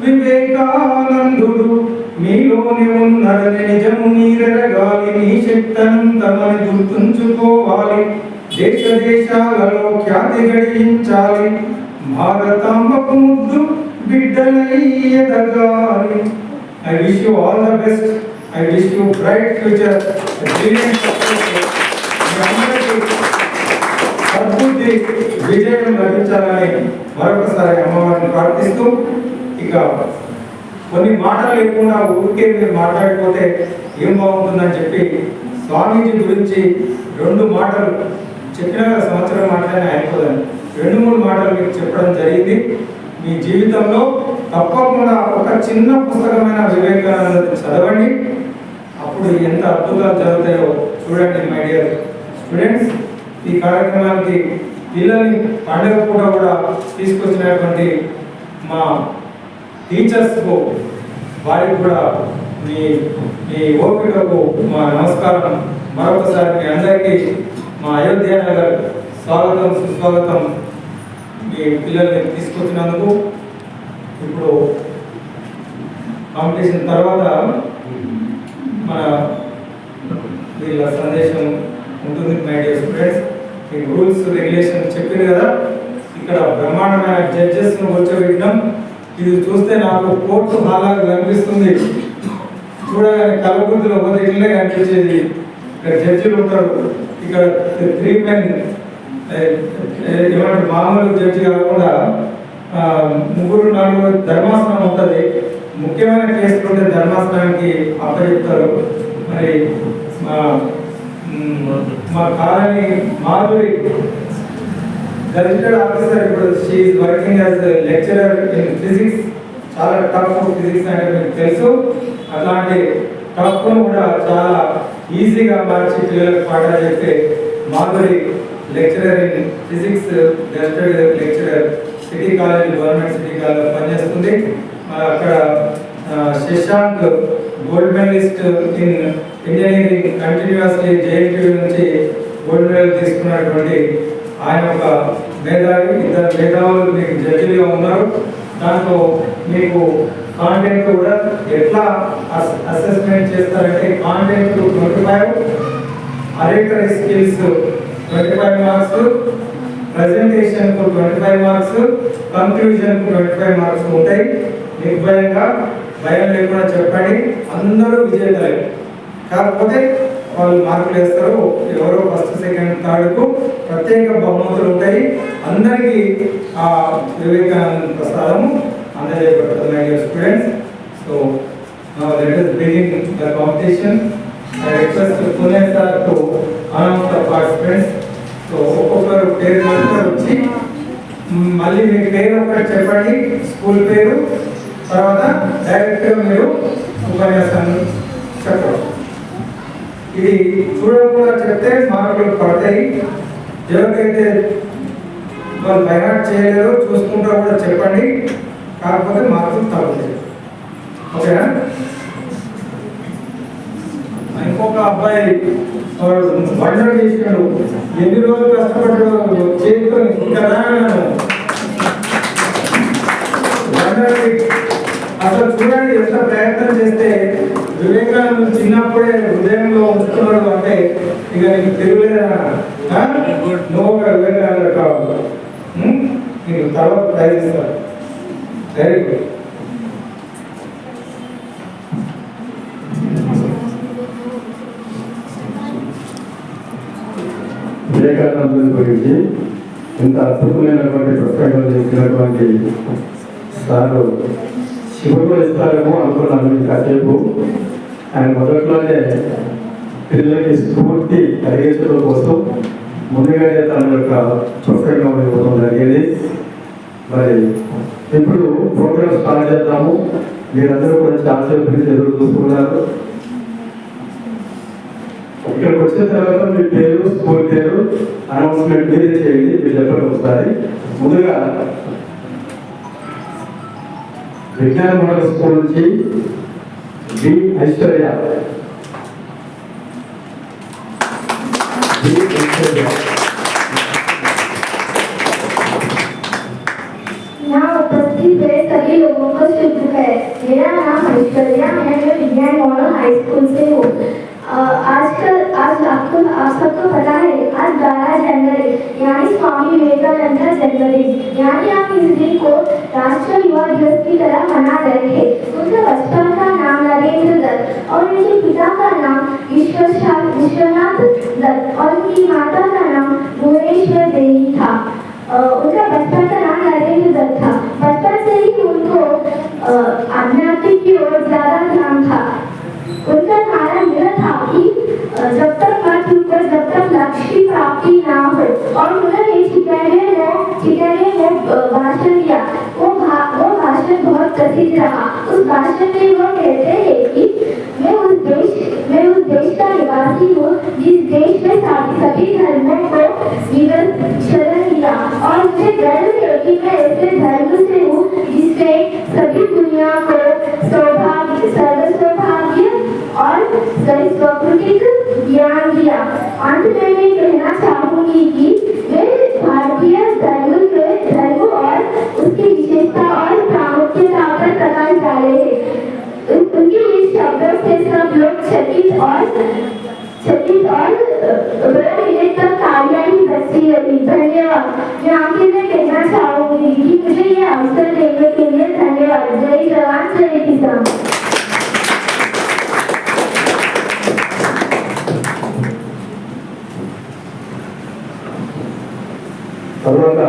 వివేకానందుడు, మీలోని ఉన్నదని నిజము మీరెరగాలి, మీ శక్తనంతమని గుర్తుంచుకోవాలి, దేశ దేశాలలో ఖ్యాతి గడించాలి, భారతాంబకు ముద్దు బిడ్డలై ఎదగాలి. I wish you all the best. I wish you bright future, a brilliant success. సద్బుద్ధి విజయం లభించాలని మరొకసారి అమ్మవారిని ప్రార్థిస్తూ, ఇక కొన్ని మాటలు లేకుండా ఊరికే మీరు మాట్లాడిపోతే ఏం బాగుంటుందని చెప్పి స్వామీజీ గురించి 2 మాటలు చెప్పిన సంవత్సరం మాట్లాడిన అయిపోదండి. 2-3 మాటలు మీకు చెప్పడం జరిగింది. మీ జీవితంలో తప్పకుండా ఒక చిన్న పుస్తకమైన వివేకానంద చదవండి. అప్పుడు ఎంత అద్భుతాలు జరుగుతాయో చూడండి. మై డియర్ స్టూడెంట్స్, ఈ కార్యక్రమానికి పిల్లల్ని పండుగ పూట కూడా తీసుకొచ్చినటువంటి మా టీచర్స్కు, వారికి కూడా మీ ఓపికకు మా నమస్కారం. మరొకసారి మీ అందరికీ మా అయోధ్య నగర్ స్వాగతం సుస్వాగతం. మీ పిల్లల్ని తీసుకొచ్చినందుకు. ఇప్పుడు కాంపిటీషన్ తర్వాత మన వీళ్ళ సందేశం ఉంటుంది. మై డియర్ స్టూడెంట్స్, ఈ రూల్స్ రెగ్యులేషన్ చెప్పింది కదా, ఇక్కడ బ్రహ్మాండమైన జడ్జెస్ను కూర్చోబెట్టినాం. ఇది చూస్తే నాకు కోర్టు హాలాగా కనిపిస్తుంది. చూడగానే కలబుద్ధిలో పోతే ఇట్లనే కనిపించేది. ఇక్కడ జడ్జిలు ఉంటారు. ఇక్కడ 3 men ఏమంటే మామూలు జడ్జి కాకుండా 3-4 ధర్మాసనం ఉంటుంది. ముఖ్యమైన కేసులు ఉంటే ధర్మాసనానికి అప్పచెప్తారు. మరి మా కాలనీ మాధురి గజెటెడ్ ఆఫీసర్, ఇప్పుడు she is working as lecturer in physics. చాలా టఫ్ ఫిజిక్స్ అంటే మీకు తెలుసు. అట్లాంటి టఫ్ను కూడా చాలా ఈజీగా మార్చి పిల్లలకు పాఠాలు చెప్పే Madhuri lecturer in physics, gazetted lecturer, city college, government city college పనిచేస్తుంది. అక్కడ Shashank gold medalist in engineering, continuously JNTU నుంచి గోల్డ్ మెడల్ తీసుకున్నటువంటి ఆయన ఒక మేధావి. 2 మేధావులు మీకు జడ్జిలుగా ఉన్నారు. దాంట్లో మీకు కాంటెంట్ కూడా ఎట్లా అసెస్మెంట్ చేస్తారంటే, content 25, oratory skills 25 marks, presentation 25 marks, conclusion 25 marks ఉంటాయి. నిర్భయంగా భయం లేకుండా చెప్పండి. అందరూ విజేతలే, కాకపోతే వాళ్ళు మార్కులు వేస్తారు. ఎవరో ఫస్ట్ సెకండ్ థర్డ్కు ప్రత్యేక బహుమతులు ఉంటాయి. అందరికీ ఆ వివేకానంద ప్రసాదము అందజేయబడుతుంది. My dear students, so now let us begin the competition. I request Pune sir to announce the participants. So ఒక్కొక్కరు పేరు వచ్చి మళ్ళీ మీ పేరు ఒకటి చెప్పండి, స్కూల్ పేరు, తర్వాత డైరెక్ట్గా మీరు ఉపన్యాసాన్ని చెప్పండి. ఇది చూడకుండా చెప్తే మార్కులు పడతాయి. ఎవరికైతే వాళ్ళు బైహార్ట్ చేయలేదో చూసుకుంటూ కూడా చెప్పండి, కాకపోతే మార్కులు తగ్గుతాయి. ఓకేనా? ఇంకొక అబ్బాయి వండర్ చేసినాడు, ఎన్ని రోజులు కష్టపడ్డాడు చేతితో ఇంకా అసలు చూడండి ఎంత ప్రయత్నం చేస్తే వివేకానంద చిన్నప్పుడే హృదయంలో ఉంచుతున్నాడు అంటే ఇక నీకు తిరుగులేదా, నువ్వు ఒక వివేకానంద కావాలి, నీకు తర్వాత తయారిస్తారు. Very good. వివేకానంద గురించి ఇంత అద్భుతమైనటువంటి పుస్తకాలు చెప్పినటువంటి సార్ శివుడు ఇస్తారేమో అనుకున్నాను. కాసేపు ఆయన మొదట్లోనే పిల్లలకి స్ఫూర్తి కలిగించడం కోసం ముందుగానే తన యొక్క పుస్తకం ఇవ్వడం జరిగేది. మరి ఇప్పుడు ప్రోగ్రామ్ స్టార్ట్ చేద్దాము. మీరందరూ కూడా చాలాసేపు గురించి ఎదురు చూసుకున్నారు. ఇక్కడికి వచ్చిన తర్వాత మీ పేరు, స్కూల్ పేరు అనౌన్స్మెంట్ మీరే చేయండి. మీరు చెప్పండి ఒకసారి. ముందుగా విజ్ఞాన మోడల్ స్కూల్ నుంచి బి ఐశ్వర్య. यहाँ उपस्थित हुए सभी लोगों को शुभ है। मेरा नाम ऐश्वर्या है, मैं विज्ञान मॉडल हाई स्कूल से हूँ। आज आप सबको पता है आज 12 जनवरी यानी स्वामी विवेकानंद जन्मदिन, यानी आप इस दिन को राष्ट्रीय युवा दिवस की तरह मना रहे हैं। उनके बचपन का नाम नरेंद्र दत्त और उनके पिता का नाम विश्वनाथ दत्त और उनकी माता का नाम भुवनेश्वर देवी था। उनका बचपन का नाम नरेंद्र दत्त था। बचपन से ही उनको आध्यात्मिक की ओर ज्यादा ध्यान था। उनका नारा यह था कि जब तक मत रुको जब तक लक्ष्य प्राप्ति ना हो, और उन्होंने ठिकाने में भाषण दिया। वो भाषण बहुत प्रसिद्ध रहा। उस भाषण में वो कहते हैं कि मैं उस देश का निवासी हूँ जिस देश में सभी धर्मों को शरण दिया, और मुझे गर्व है कि मैं ऐसे धर्म से हूँ जिसने सभी दुनिया को सर्वसौभाग्य और स्वकृतिक ज्ञान दिया। अंत में मैं कहना चाहूंगी कि वे भारतीय धर्म और उसकी विशेषता और प्रामुख्यता पर प्रकाश डाले हैं। उनके इस शब्दों से सब लोग चकित और तक तालियां ही बजती रही। धन्यवाद। मैं आखिर में कहना चाहूंगी कि मुझे ये अवसर देने के लिए धन्यवाद। जय जवान जय किसान। తర్వాత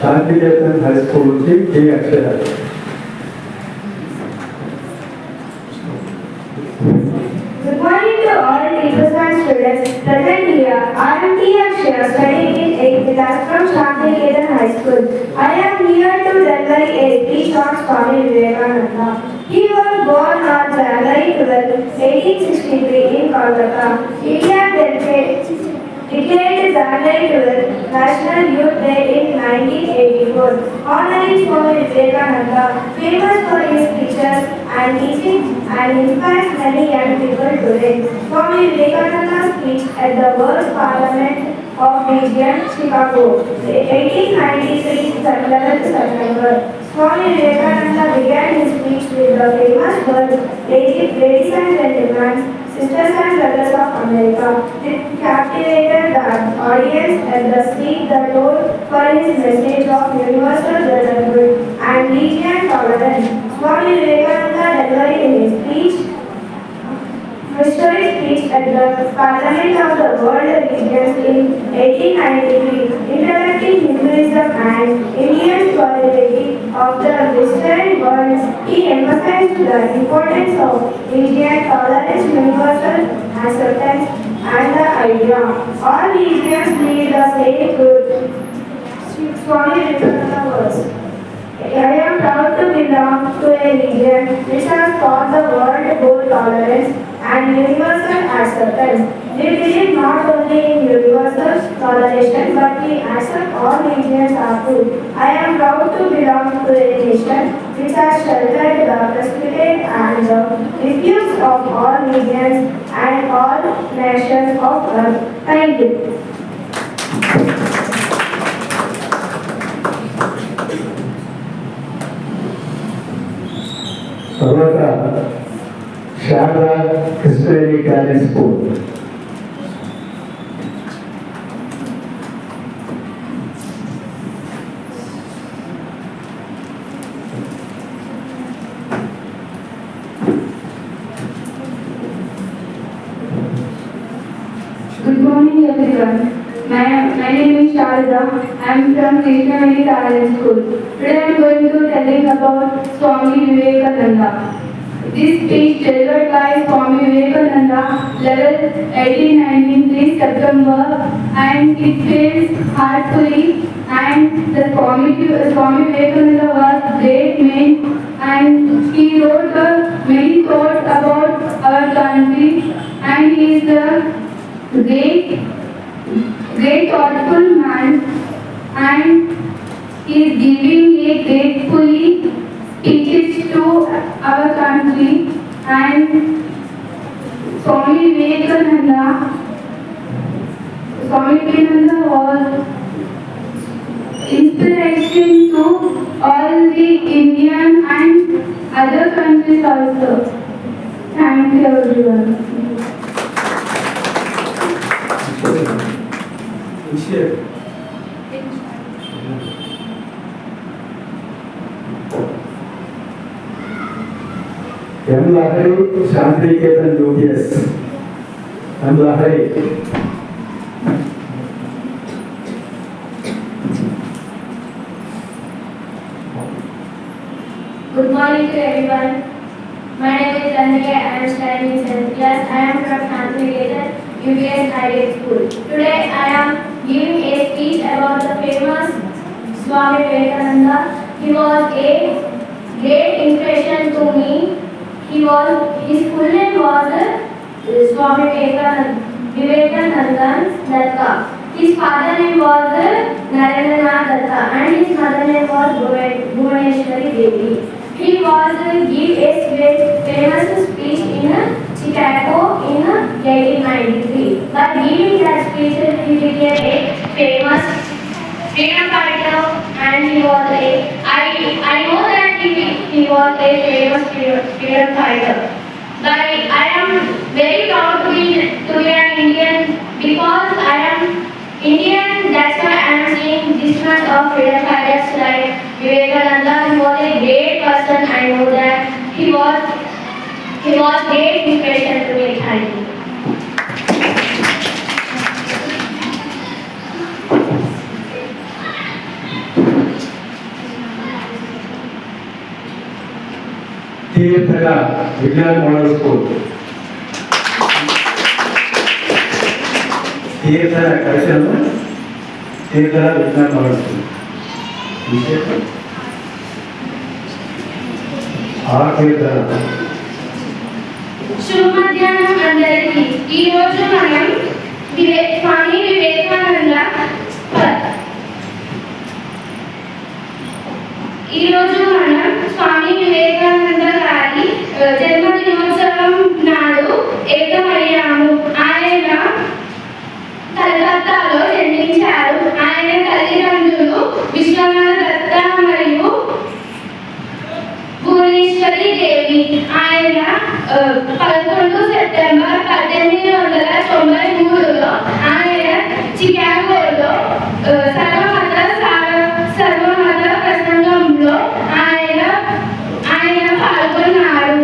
శాంతికేతన్ హై స్కూల్ నుంచి D Akshaya. Good morning to all teachers and students present here. I am T. Akshaya, studying in 8th class from Shantiniketan High School. I am here to January 8th, teach on Swami Vivekananda. He was born on January 12, 1863 in Kolkata. India declared January 12 National Youth Day in 1984, honoring Swami Vivekananda, famous for his teachers and teaching, and inspires many young people today. Swami Vivekananda's speech at the World Parliament of Region, Chicago, 1893, 11th September. Swami Vivekananda began his speech with the famous words, "Ladies and gentlemen, sisters and brothers of America." It captivated the audience at the speech that told for his message of universal brotherhood and religious tolerance. Swami Vivekananda delivered his historic speech at the Parliament of the World Religions in 1893, introducing Hinduism and Indian spirituality of the Western world. He emphasized the importance of religious tolerance, universal acceptance, and the idea all religions need the same good. Swami Vivekananda words. I am proud to belong to a religion which has taught the world both tolerance and universal acceptance. We believe not only in universal toleration, but we accept all religions are true. I am proud to belong to a nation institution which has sheltered the persecuted and the refuse of all regions and all nations of earth. Thank you. తర్వాత Sharada Krishnaveni talent school. Good morning everyone. My name is Sharda. I am from Krishnaveli Talent School. Today I am going to telling about Swami Vivekananda. This speech delivered by Swami Vivekananda 1893 September, and it feels heartfully, and the Swami Vivekananda was great man, and he wrote many thoughts about our country, and he is the great thoughtful man, and he is giving a gratefully speeches to our country. And Swami Vivekananda was inspiration to all the Indian and other countries also. Thank you everyone. M Lahari Shantiniketan UPS. M Lahari. Good morning to everyone. My name is Ananya. I am studying in 7th class. I am from Shantiniketan UPS High School. Today I am giving a speech about the famous Swami Vivekananda. He was a great inspiration to me. His full name was Swami Vivekananda Datta. His father name was Narendranath Datta and his mother name was Bhuvaneshwari Devi. He was give a famous speech in Chicago in 1893. By giving that speech, he became a famous freedom fighter, and he was I know that he was a famous freedom fighter. But I am very proud to be an Indian because I am Indian. That's why I am seeing this much of freedom fighters like Vivekananda. He was a great person. I know that he was great inspiration to me. Thank you. Tirthana Vignan model school. Tirthana culture Tirthana Vignan model school. శుభ మధ్యాహ్నం అందరికీ. ఈ రోజు మనం స్వామి వివేకానంద గారి జన్మదినోత్సవం నాడు ఏకమయ్యాము. ఆయన కలకత్తాలో జన్మించారు. ఆయన తల్లిదండ్రులు విశ్వనాథ దత్త మరియు భువనేశ్వరి దేవి. ఆయన 11 సెప్టెంబర్ 1893లో ఆయన చికాగోలో సర్వమత ప్రసంగంలో ఆయన పాల్గొన్నారు.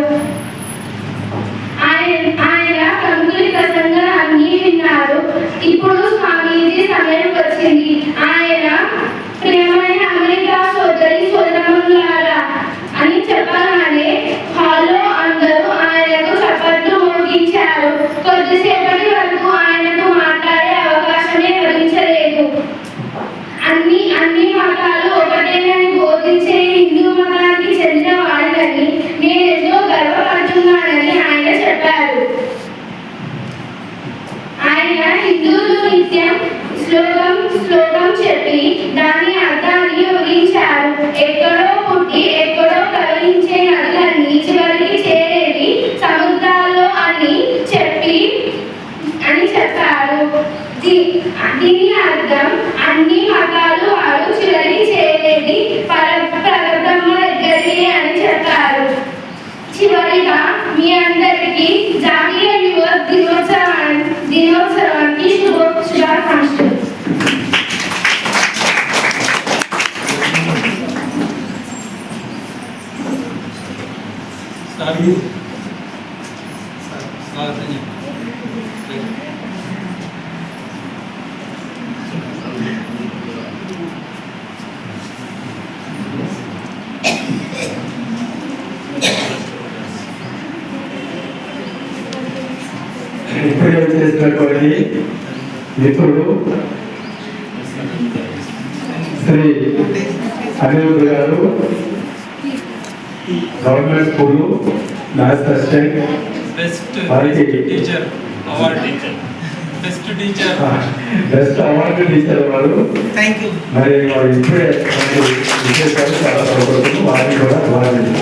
ఆయన కంకులి ప్రసంగాన్ని విన్నారు. ఇప్పుడు స్వామీజీ సమయం వచ్చింది. ఆయన ప్రియమైన అమెరికా సోదరమణులారా అని చెప్పగానే హాల్లో అందరూ ఆయనకు చప్పట్లు మోగించారు. కొద్దిసేపటి వరకు ఆయనకు మాట్లాడే అవకాశమే లభించలేదు. అన్ని మతాలు ఒకటేనని బోధించే హిందూ మతానికి చెందిన వాడినని నేను ఎంతో గర్వపడుతున్నానని ఆయన చెప్పారు. ఆయన హిందువులు నిత్యం శ్లోకం చెప్పి దాని అర్థాన్ని వివరించారు. ఎక్కడో పుట్టి ఎక్కడో అర్థం అన్ని మతాలు వారు చివరికి చేరేది పరబ్రహ్మ దగ్గరికి అని చెప్పారు. చివరిగా మీ అందరికీ జాతీయ యువ దినోత్సవానికి శుభాకాంక్షలు. ఇప్పుడే చేసినటువంటి మిత్రుడు శ్రీ అనిరుద్ధ్ గారు government school maths assistant best teacher award best award teacher వారు. మరి వారు ఇప్పుడే మనకి విశేషాలు చాలా సౌకర్యం వారిని కూడా వారిని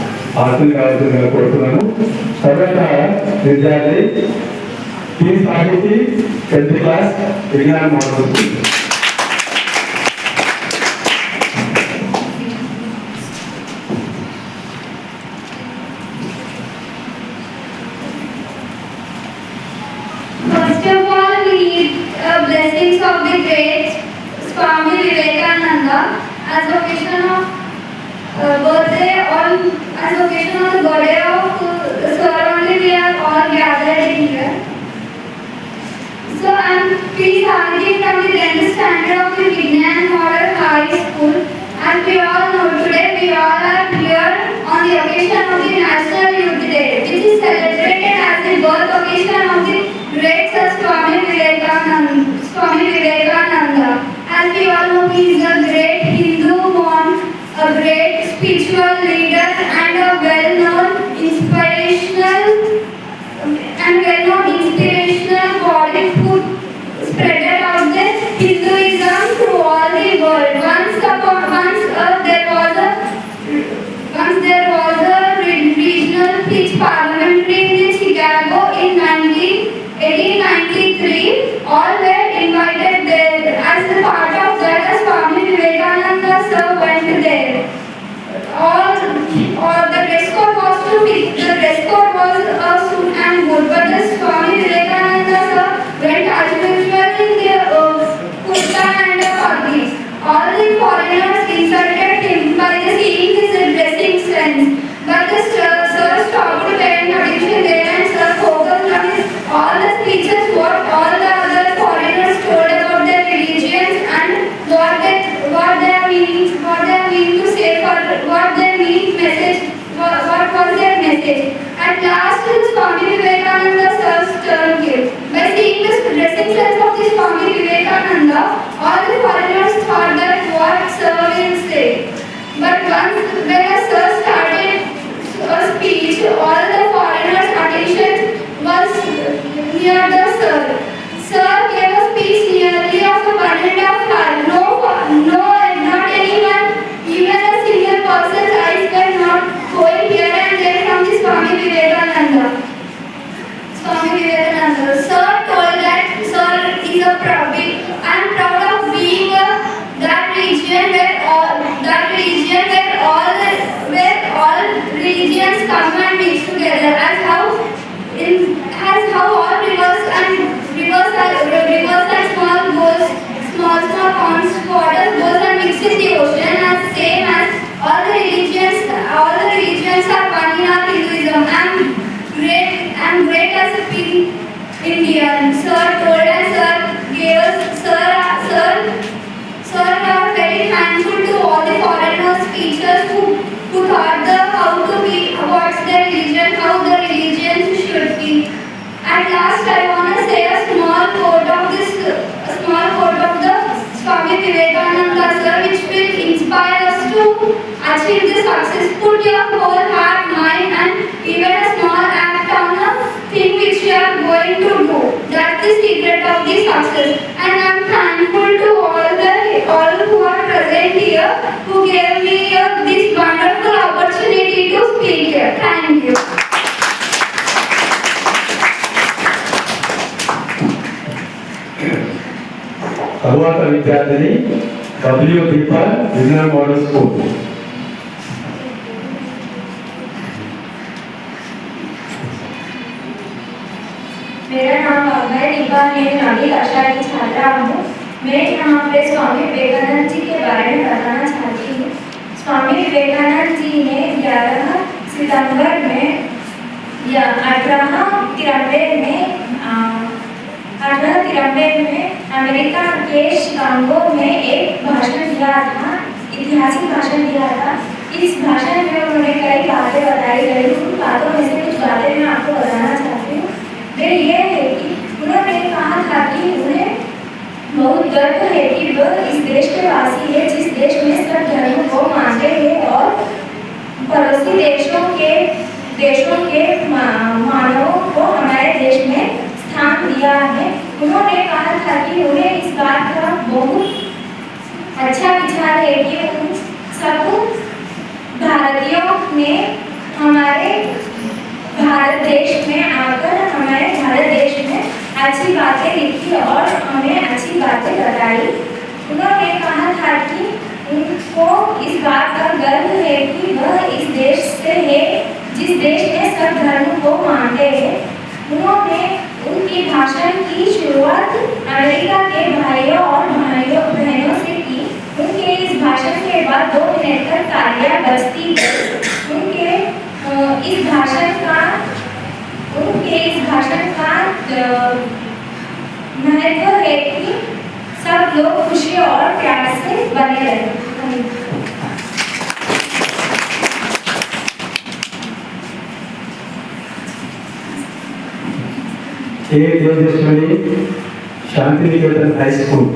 ఆర్థిక కావాల్సిందిగా కోరుతున్నాను. తర్వాత విద్యార్థి టీ సాహితీ 10th క్లాస్ విజ్ఞాన model. First of all, we need blessings of the great Swami Vivekananda as occasion of birthday on as occasion of the birthday of Sir only we are all gathered in here. So I'm P. Sargi from the 10th standard of the Vignan Model High School. As we all know today, we all are here on the occasion of the National Youth Day, which is celebrated as the birth occasion of the great Sir Swami Vivekananda. As we all know, he is a great Hindu monk, a great spiritual leader, and a well-known inspirational body who spread out the Hinduism to all the world. Once there was a regional speech parliamentary in Chicago in 1893. All were invited there. As a part of that, Swami Vivekananda sir went there. All the dress code was to fit. The dress code was a suit and boot, but the Swami Vivekananda sir went as usual in the kurta and the pagdi. All the foreigners insulted him by seeing his dressing sense, but the sir stopped paying attention there and sir focused on all the speeches what all the other foreigners told about their religions and what they mean to say for what their message. What was their message? At last, Swami Vivekananda sir's turn came. By seeing the dressing sense of the Swami Vivekananda, all the foreigners thought that what sir will say. But once when a sir started a speech, all the foreigners' attention was near the sir. Sir gave a speech nearly of 1.5 hours. Not anyone, even a single person's eyes were not going here and there from the Swami Vivekananda. Sir told that sir is a proud. I am proud of being that region where all religions come and mix together. As how all rivers and small ponds, water goes and mix in the ocean, as same as all the religions are one in our Hinduism. I'm great as a Indian. Sir told us, Sir are very thankful to all the foreigner speakers who taught how to be, what's their religion, how the religions should be. At last, I want to say a small quote of the Swami Vivekananda sir, which will inspire us to achieve the success. Put your whole heart, mind, and even a small act on a thing which you are going to do. That's the secret of the success. And I'm thankful to all who are present here, who gave me this wonderful opportunity to speak here. Thank you. తరువాత విద్యార్థిని W దీప విజ్ఞాన్ మోడల్ స్కూల్. मेरा नाम अभय दीपा है, मैं 9वीं कक्षा की छात्रा हूँ। मैं यहाँ पे स्वामी विवेकानंद जी के बारे में बताना चाहती हूँ। स्वामी विवेकानंद जी ने 11 सितंबर में 1893 में अमेरिका के शिकागो में एक भाषण दिया था, ऐतिहासिक भाषण दिया था। इस भाषण में उन्होंने कई बातें बताई गई। उन बातों में से कुछ बातें मैं आपको बताना चाहती हूँ। वे ये है कि उन्होंने कहा था कि उन्हें बहुत गर्व है कि वह इस देश के वासी है जिस देश में सब धर्मों को मानते हैं और पड़ोसी देशों के मानवों को हमारे देश में स्थान दिया है। उन्होंने कहा था कि उन्हें इस बात का बहुत अच्छा विचार है कि उन सब भारतीयों ने हमारे भारत देश में आकर हमारे भारत देश में अच्छी बातें लिखी और हमें अच्छी बातें बताई। उन्होंने कहा था कि उनको इस बात का गर्व है कि वह इस देश से है जिस देश में सब धर्म को मानते हैं। उन्होंने उनकी भाषण की शुरुआत अमेरिका के भाइयों और बहनों से की। उनके इस भाषण के बाद 2 मिनट तक तालियां बजती गई। उनके इस भाषण का महत्व है कि सब लोग खुशी और प्यार से बने रहें। A. Devdeshwari, Shantiniketan High School.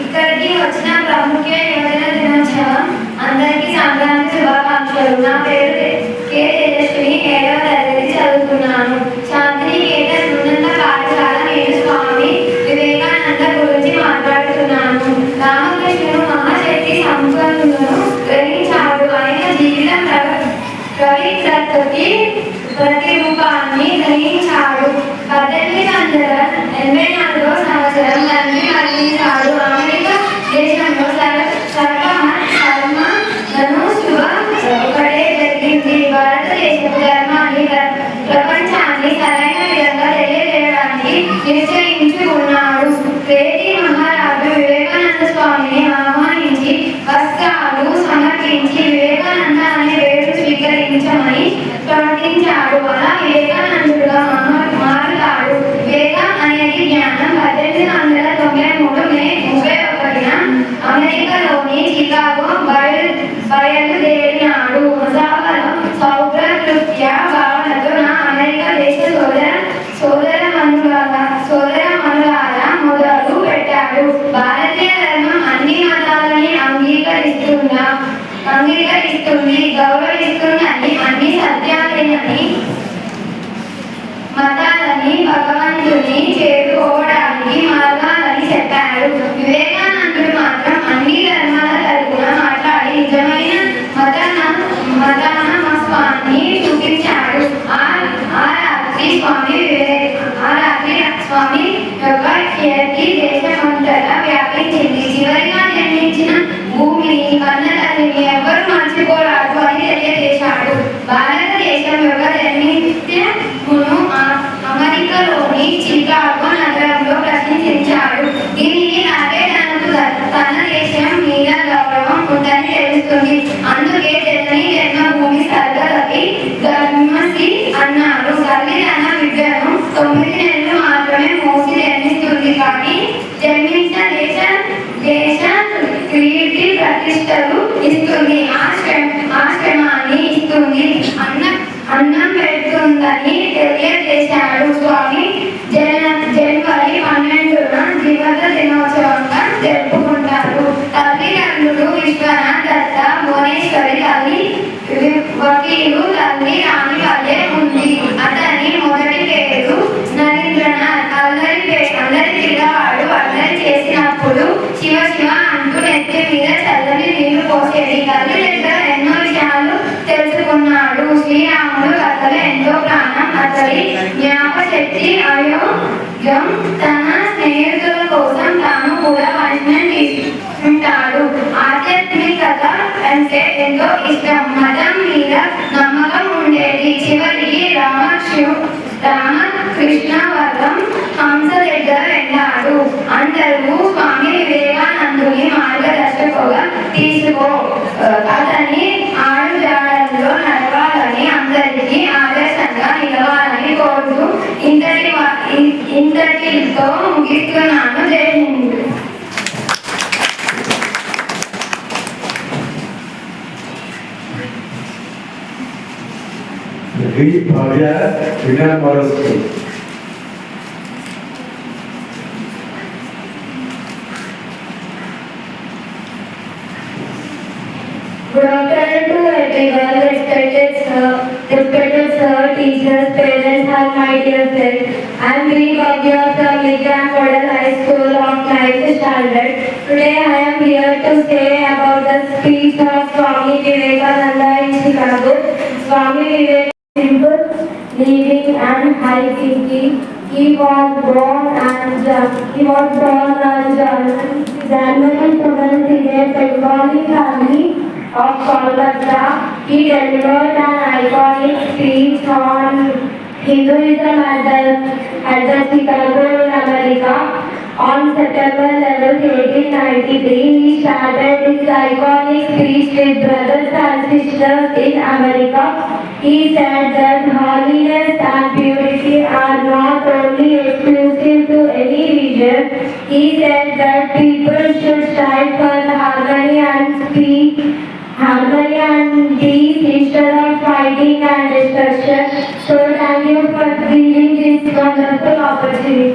ఇక్కడికి వచ్చిన ప్రముఖ యువజన దినోత్సవం అందరికీ సంక్రాంతి శుభాకాంక్షలు. నా పేరు కె తేజస్విని, 7వ తరగతి చదువుతున్నాను. శాంతినికేతన్ ఉన్నత పాఠశాల. నేను స్వామి వివేకానంద గురించి మాట్లాడుతున్నాను. రామకృష్ణుడు మహాశక్తి సంపన్నులను గ్రహించాడు. ఆయన జీవితం ప్రతిరూపాన్ని గ్రహించాడు. 1884 సంవత్సరం తండ్రి మరణించాడు. అమెరికా దేశంలో ధర్మను ఒకటే జరిగింది. భారతదేశపు ధర్మాన్ని ప్రపంచాన్ని సరైన విధంగా తెలియజేయడానికి నిశ్చయించుకున్నాడు. ప్రేతి మహారాజు వివేకానంద స్వామిని ఆహ్వానించి వస్త్రాలు సమర్పించి వివేకానంద అనే పేరు స్వీకరించమని ప్రార్థించాడు. అలా వివేకానందుడుగా మారుతాడు. వివేకం అనేది జ్ఞానం. 1893 మే 31న అమెరికాలోని చికాగో బయలుదేరినాడు. సౌభ్రతృత్య భావనతో నా అమెరికా దేశ సోదరమనులారా మొదలు పెట్టాడు. భారతీయ ధర్మం అన్ని మతాలని అంగీకరిస్తుంది, గౌరవిస్తుందని, అన్ని సత్యాలని మతాలని భగవంతుని చేరుకోవడానికి మార్గాలని చెప్పాడు. వివేకానందుడు మాత్రం అన్ని ధర్మాల తరపున మాట్లాడి నిజమైన మతానమస్వాన్ని చూపించాడు. ఆ రాత్రి స్వామి యొక్క కీర్తి దేశమంతటా వ్యాపించింది. చివరిగా జన్మించిన భూమిని, కన్న తల్లిని ఎవరు మర్చిపోరాదు అని తెలియజేశాడు. భారతదేశం యొక్క జన్మిత్యమును అమెరికాలోని చికాగో నగరంలో ప్రశంసించాడు. దీనిని నాకే తన దేశం మీద గౌరవం ఉందని తెలుస్తుంది. అందుకే జన్మభూమి సర్గలకి ధర్మసి అన్నారు. తల్లి తన బిడ్డను 9 నెలలు మాత్రమే మోసి జన్మిస్తుంది, కానీ జన్మించిన దేశ కీర్తి ప్రతిష్టలు ఇస్తుంది, ఆశ్రమాన్ని ఇస్తుంది, అన్నం పెడుతుందని తెలియజేశాడు. స్వామి జనవరి 12న జీవిత దినోత్సవంగా జరుపుకుంటారు. తల్లిదండ్రులు విశ్వనాథ్ దత్త, భువనేశ్వరి తల్లి వకీలు తల్లి రాణి వల్లే ఉంది. అతని మొదటి పేరు నరేంద్రనాథ్. అందరి పిల్లవాడు అల్లరి చేసినప్పుడు శివ శివ అంటూ నెత్తి మీద చల్లని నీళ్లు పోసేది. తల్లి దగ్గర ఎన్నో విషయాలు తెలుసుకున్నాడు. ఎంతగానో అతడి జ్ఞాపశక్తి అయోగ్యం. తన స్నేహితుల కోసం తాను కూడా పనిష్మెంట్ తీసుకుంటాడు. ఆధ్యాత్మికత అంటే ఎంతో ఇష్టం. మతం మీద నమ్మకం ఉండేది. చివరికి రామకృష్ణ వర్గం హంస దగ్గర వెళ్ళాడు. అందరూ స్వామి వివేకానందుని మార్గదర్శకుగా తీసుకో, అతని ఆడుజాడల్లో నడవాలని, అందరికీ ఆదర్శంగా నిలవాలని కోరుతూ ఇంతటితో ముగిస్తున్నాను. జై హింద్. భవ్య విజ్ఞాన model school. Good afternoon to everyone, respected sir, teachers, parents, and my dear friends. I am Bri Bhavya from Vigan Model High School of 9th standard. Today I am here to say about the speech of Swami Vivekananda in Chicago. Swami Vivekananda simple living and high thinking. He was born on January 7th in a Bengali family of Kolkata. He delivered an iconic speech on Hinduism at the Chicago in America. On September 11th, 1893, he started his iconic speech with brothers and sisters in America. He said that holiness and purity are not only exclusive to any region. He said that people should strive for harmony and peace instead of fighting and destruction. So thank you for giving this wonderful opportunity.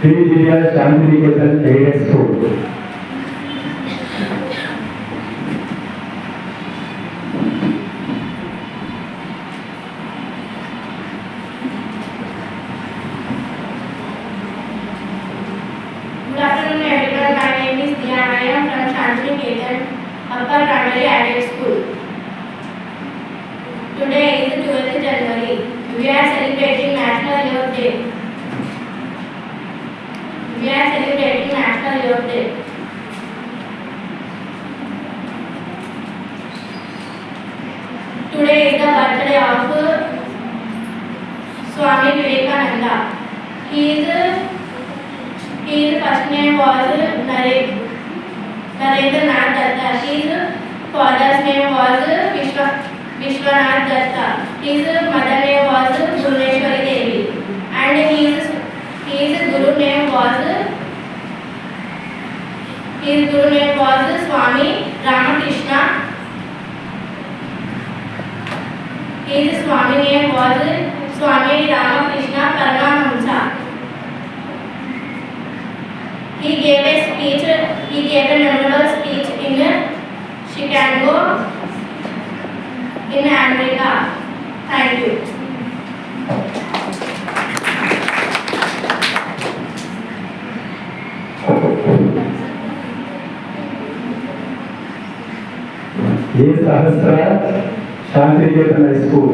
జిల్లా Shantiniketan aided school. Good afternoon everyone, my name is Diya. I am from Shantiniketan Upper Primary Added School. Today is 12th January. We are celebrating National Youth Day. Today is the birthday of Swami Vivekananda. His first name was Narendranath Datta. His father's name was Vishwanath Datta. His mother name was Bhuvneshwari Devi. And his guru name was Swami Ramakrishna. His Swami name was Swami Ramakrishna Paramahamsa. He gave a memorable speech in Chicago in America. Thank you. A Sahasra Shantiniketan high school.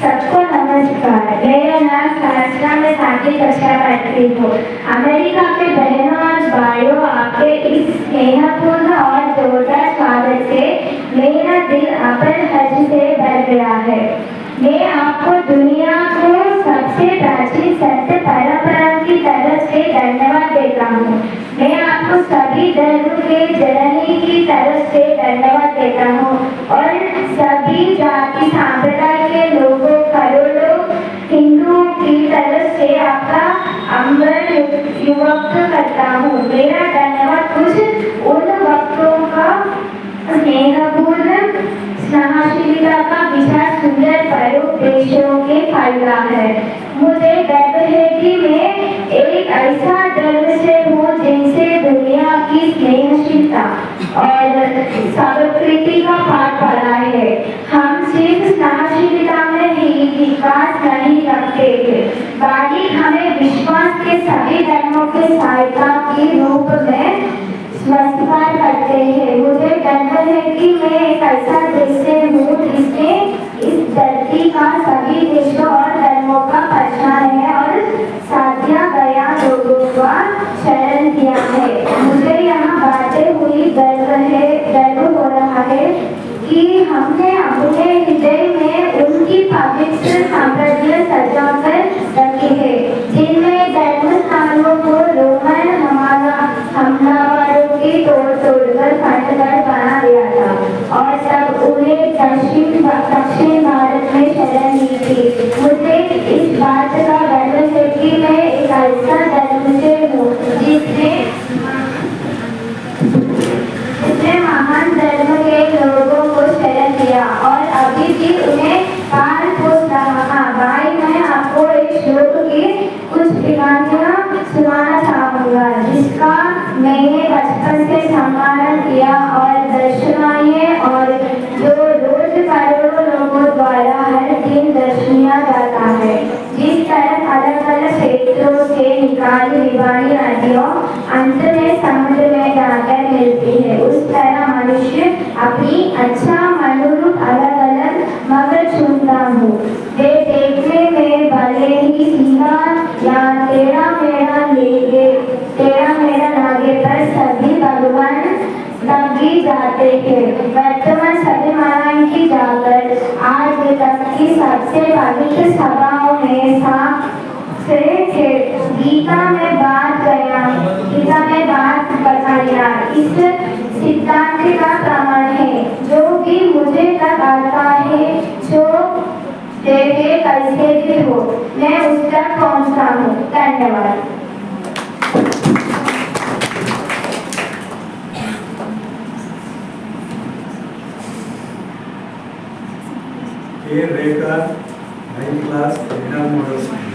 सबको नमस्कार। मेरा नाम सहस्रा, मैं 7वीं कक्षा पढ़ती हूँ। अमेरिका के बहनों और भाइयों, आपके इस स्नेहपूर्ण और जोरदार स्वागत से मेरा दिल अपर हर्ष से भर गया है। मैं आपको दुनिया को सबसे प्राचीन सत्य परंपरा की तरफ से धन्यवाद देता हूँ। मैं आपको सभी धर्म के जननी की तरफ से धन्यवाद देता हूँ और सभी जाति संप्रदाय के लोगों, करोड़ों हिंदुओं की तरफ से आपका अमर युवक करता हूँ। मेरा धन्यवाद कुछ उन वक्तों का स्नेहपूर्ण सहनशीलता का विचार सुंदर परोपदेशों के फलदा है। मुझे गर्व है कि मैं एक ऐसा धर्म से हूँ जिनसे दुनिया की स्नेहशीलता और सर्वकृति का पाठ पढ़ा है। हम विश्वास नहीं रखते थे। बाकी हमें विश्वास के सभी धर्मों के सहायता के रूप में स्वीकार करते हैं। मुझे गर्व है कि मैं एक ऐसा देश से हूँ जिसने इस धरती का सभी देशों और धर्मों का पहचान है और साध्या गया लोगों का शरण किया है। मुझे यहाँ बातें हुई गर्व हो रहा है कि हमने अपने हृदय में उनकी पवित्र साम्राज्य सजा कर रखी है, जिनमें धर्म स्थानों को रोमन हमलावरों की तोड़-तोड़कर खंड-खंड बना दिया था और तब उन्हें दक्षिण भारत में शरण ली थी। मुझे इस बात का गर्व है कि मैं एक ऐसा धर्म से हूँ जिसने महान धर्म के लोगों को शरण दिया और अभी भी उन्हें पार पोस रहा। भाई, मैं आपको एक श्लोक की कुछ कहानियाँ सुनाना चाहूँगा जिसका मैंने बचपन से सम्मान किया और दर्शनाएँ और जो रोज करोड़ों लोगों द्वारा हर दिन दर्शनिया जाता है। जिस तरह अलग अलग क्षेत्रों से निकाली रिवाड़ी नदियों अंत में समुद्र में जाकर मिलती है, उस तरह मनुष्य अपनी अच्छा मनोरूप अलग अलग मगर चुनता हूँ। वे देखने में भले ही सीधा या टेढ़ा मेढ़ा लागे पर सभी भगवान लगी जाते हैं। वर्तमान सभी महाराज की जाकर आज तक की सबसे पवित्र सभाओं में गीता में बात बताया इस सिद्धांत का प्रमाण है। जो भी मुझे तक आता है जो देवे कैसे भी हो, मैं उस तक पहुँचता हूँ। धन्यवाद। रेखा 9th क्लास मॉडल स्कूल।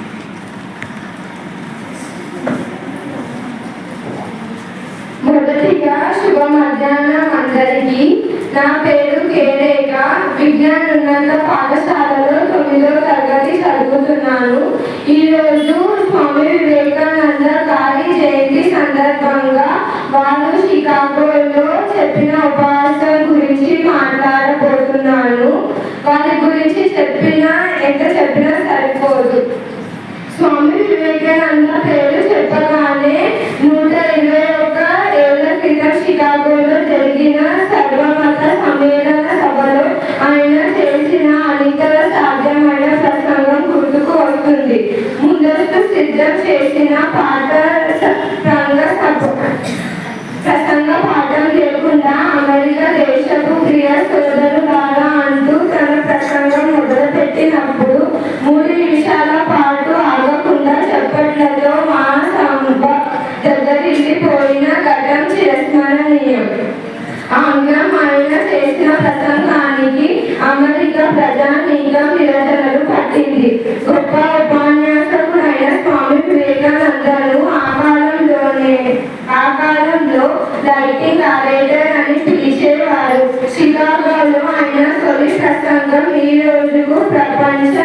మొదటిగా శుభ మధ్యాహ్నం అందరికీ. నా పేరు రేఖ. విజ్ఞాన ఉన్నత పాఠశాలలో 9వ తరగతి చదువుతున్నాను. ఈరోజు స్వామి వివేకానంద గారి జయంతి సందర్భంగా వారు షికాగోలో చెప్పిన ఉపవాసం గురించి మాట్లాడబోతున్నాను. వారి గురించి ఎంత చెప్పినా సరిపోదు. స్వామి వివేకానంద పేరు చెప్పగానే 121 ఏళ్ల క్రితం షికాగోలో జరిగిన సర్వమత సమ్మేళన సభలో ఆయన చేసిన అనితర సాధ్యమైన ప్రసంగం గుర్తుకు వస్తుంది. ముందస్తు సిద్ధం చేసిన ప్రసంగ పాఠం లేకుండా అమెరికా దేశపు ప్రియ సోదరులారా అంటూ తన ప్రసంగం మొదలుపెట్టినప్పుడు 3 నిమిషాల పాటు ఆగకుండా చప్పట్లతో మహాసభ దగ్గరిల్లిపోయిన ఘటన చిరస్మరణీయం. ఆంగ్లం ఆయన చేసిన ప్రసంగానికి అమెరికా ప్రజానీకం నిరసనలు పట్టింది. గొప్ప ఉపన్యాసకుడైన స్వామి వివేకానందను ఆ కాలంలో లైటింగ్ ఆరేటర్ అని పిలిచేవారు. షికాగోలో ఆయన తొలి ప్రసంగం ఈ రోజుకు ప్రపంచ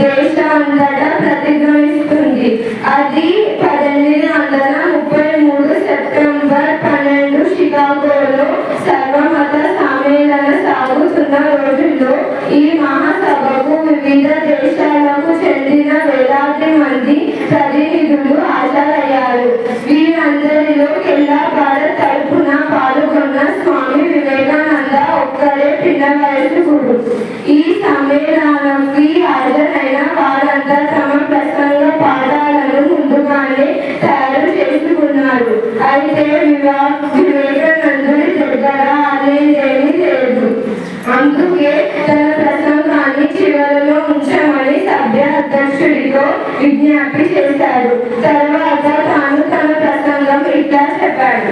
దేశాంతటా ప్రతిధ్వనిస్తుంది. అది 1833 సెప్టెంబర్ 12 షికాగోలో సర్వమత సమ్మేళన సాగుతున్న రోజుల్లో ఈ మహాసభకు వివిధ దేశాలకు చెందిన వేలాది మంది ప్రతినిధులు హాజరయ్యారు. వీరందరిలో కెల్లా భారత్ తరపున పాల్గొన్న స్వామి వివేకానంద ఒక్కడే పిన్న వయస్కుడు. ఈ సమ్మేళనానికి హాజరైన వారంతా తమ ప్రసంగ పాఠాలను ముందుగానే తయారు చేసుకున్నారు. అయితే వివేకానందుడి దగ్గర అనేదేమీ లేదు. అందుకే తన ప్రసంగాన్ని చివరిలో ఉంచమని సభ్య అధ్యక్షుడితో విజ్ఞప్తి చేశాడు. తర్వాత తాను తన ప్రసంగం ఇట్లా చెప్పాడు.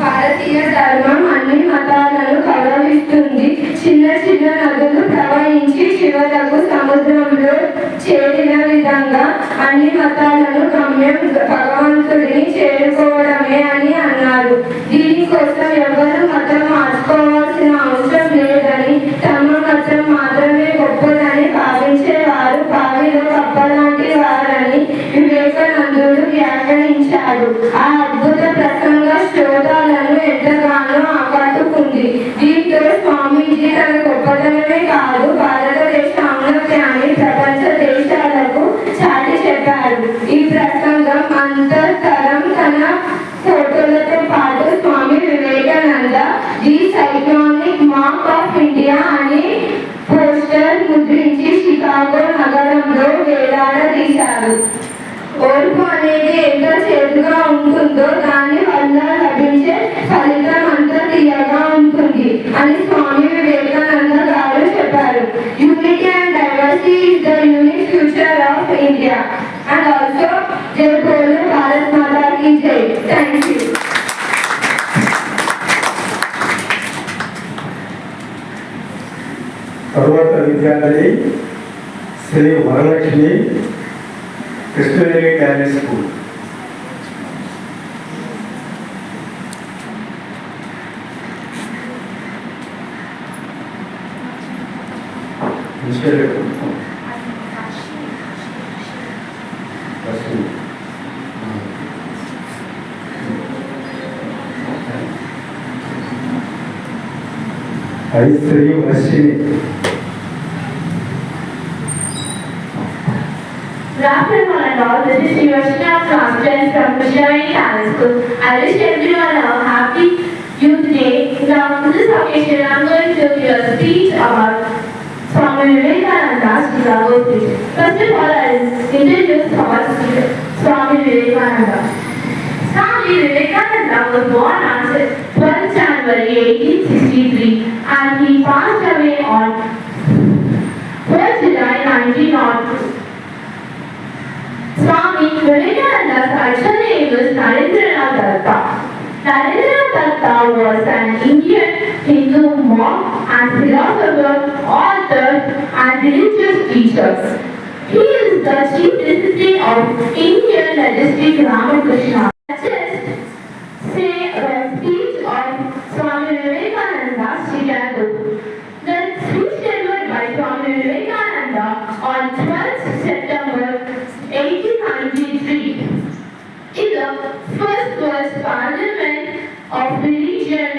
భారతీయ ధర్మం అన్ని మతాలను గౌరవిస్తుంది. చిన్న చిన్న నదులు ప్రవహించి చివరకు సముద్రంలో చేరిన విధంగా అన్ని మతాలను గమ్యం భగవంతుడిని చేరుకోవడమే అని అన్నారు. దీనికోసం ఎవరు మతం మార్చుకోవాల్సిన అవసరం లేదని, తమ మతం మాత్రమే గొప్పదని భావించారు. బోధనమే కాదు భారతదేశ ఔన్నత్యాన్ని ప్రపంచ దేశాలకు చాటి చెప్పారు. ఈ ప్రసంగం అంతర్తరం తన ఫోటోలతో పాటు Swami Vivekananda the cyclonic mark of India అని పోస్టర్ ముద్రించి షికాగో నగరంలో వేలాడదీశారు. ఓర్పు అనేది ఎంత చేదుగా ఉంటుందో దాని వల్ల లభించే ఫలితం అంత తీయగా ఉంటుంది అని స్వామి వివేకానంద గారు చెప్పారు. Unity and diversity is the unique future of India and also జై బోలో భారత్ మాతా కీ జై. Thank you. తరువాత విద్యార్థి Shri Varalakshmi, Krishnaveni talent school. Shri Varshini. Good afternoon and all. This is Shivashna class 10 from Krushnavarti Talent School. I wish everyone a happy Youth Day. Now, on this occasion, I am going to give a speech about Swami Vivekananda's Chicago speech. First of all, I will introduce our speaker, Swami Vivekananda. Swami Vivekananda was born on 12 January 1863 and he passed away on 4 July 1902. Swami Vivekananda's actual name was Narendranath Datta. Narendranath Datta was an Indian Hindu monk and philosopher, author and religious teacher. He is the chief dignitary of Indian Majestic Ramakrishna. Just say a speech of Swami Vivekananda, Chicago. The speech delivered by Swami Vivekananda on 12th September 1893 in the first World Parliament of Religion.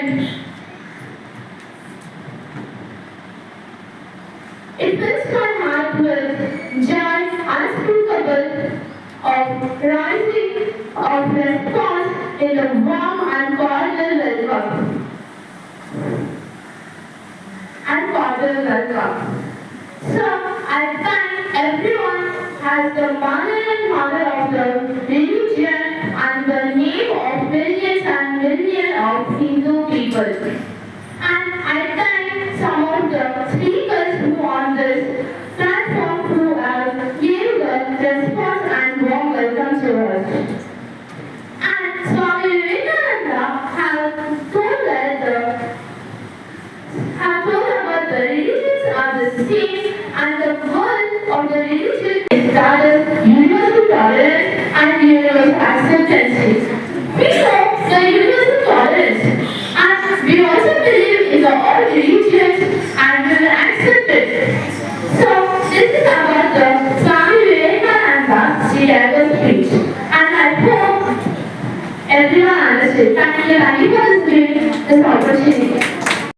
It fills my heart with joy unspeakable of rising of response in the warm and cordial welcome. So I thank everyone as the mother and father of the religion and the name of millions and millions of Hindu people. And I thank some of the speakers who on this platform who have given the response and warm welcome to us. And Swami Vivekananda have told about the religions are the same and the world of the religion is started universal tolerance and universal acceptance. We know the universal tolerance and we also believe in the all religions and we will accept it. So this is about the Swami Vivekananda Chicago speech and I hope everyone understood. Thank you for this opportunity.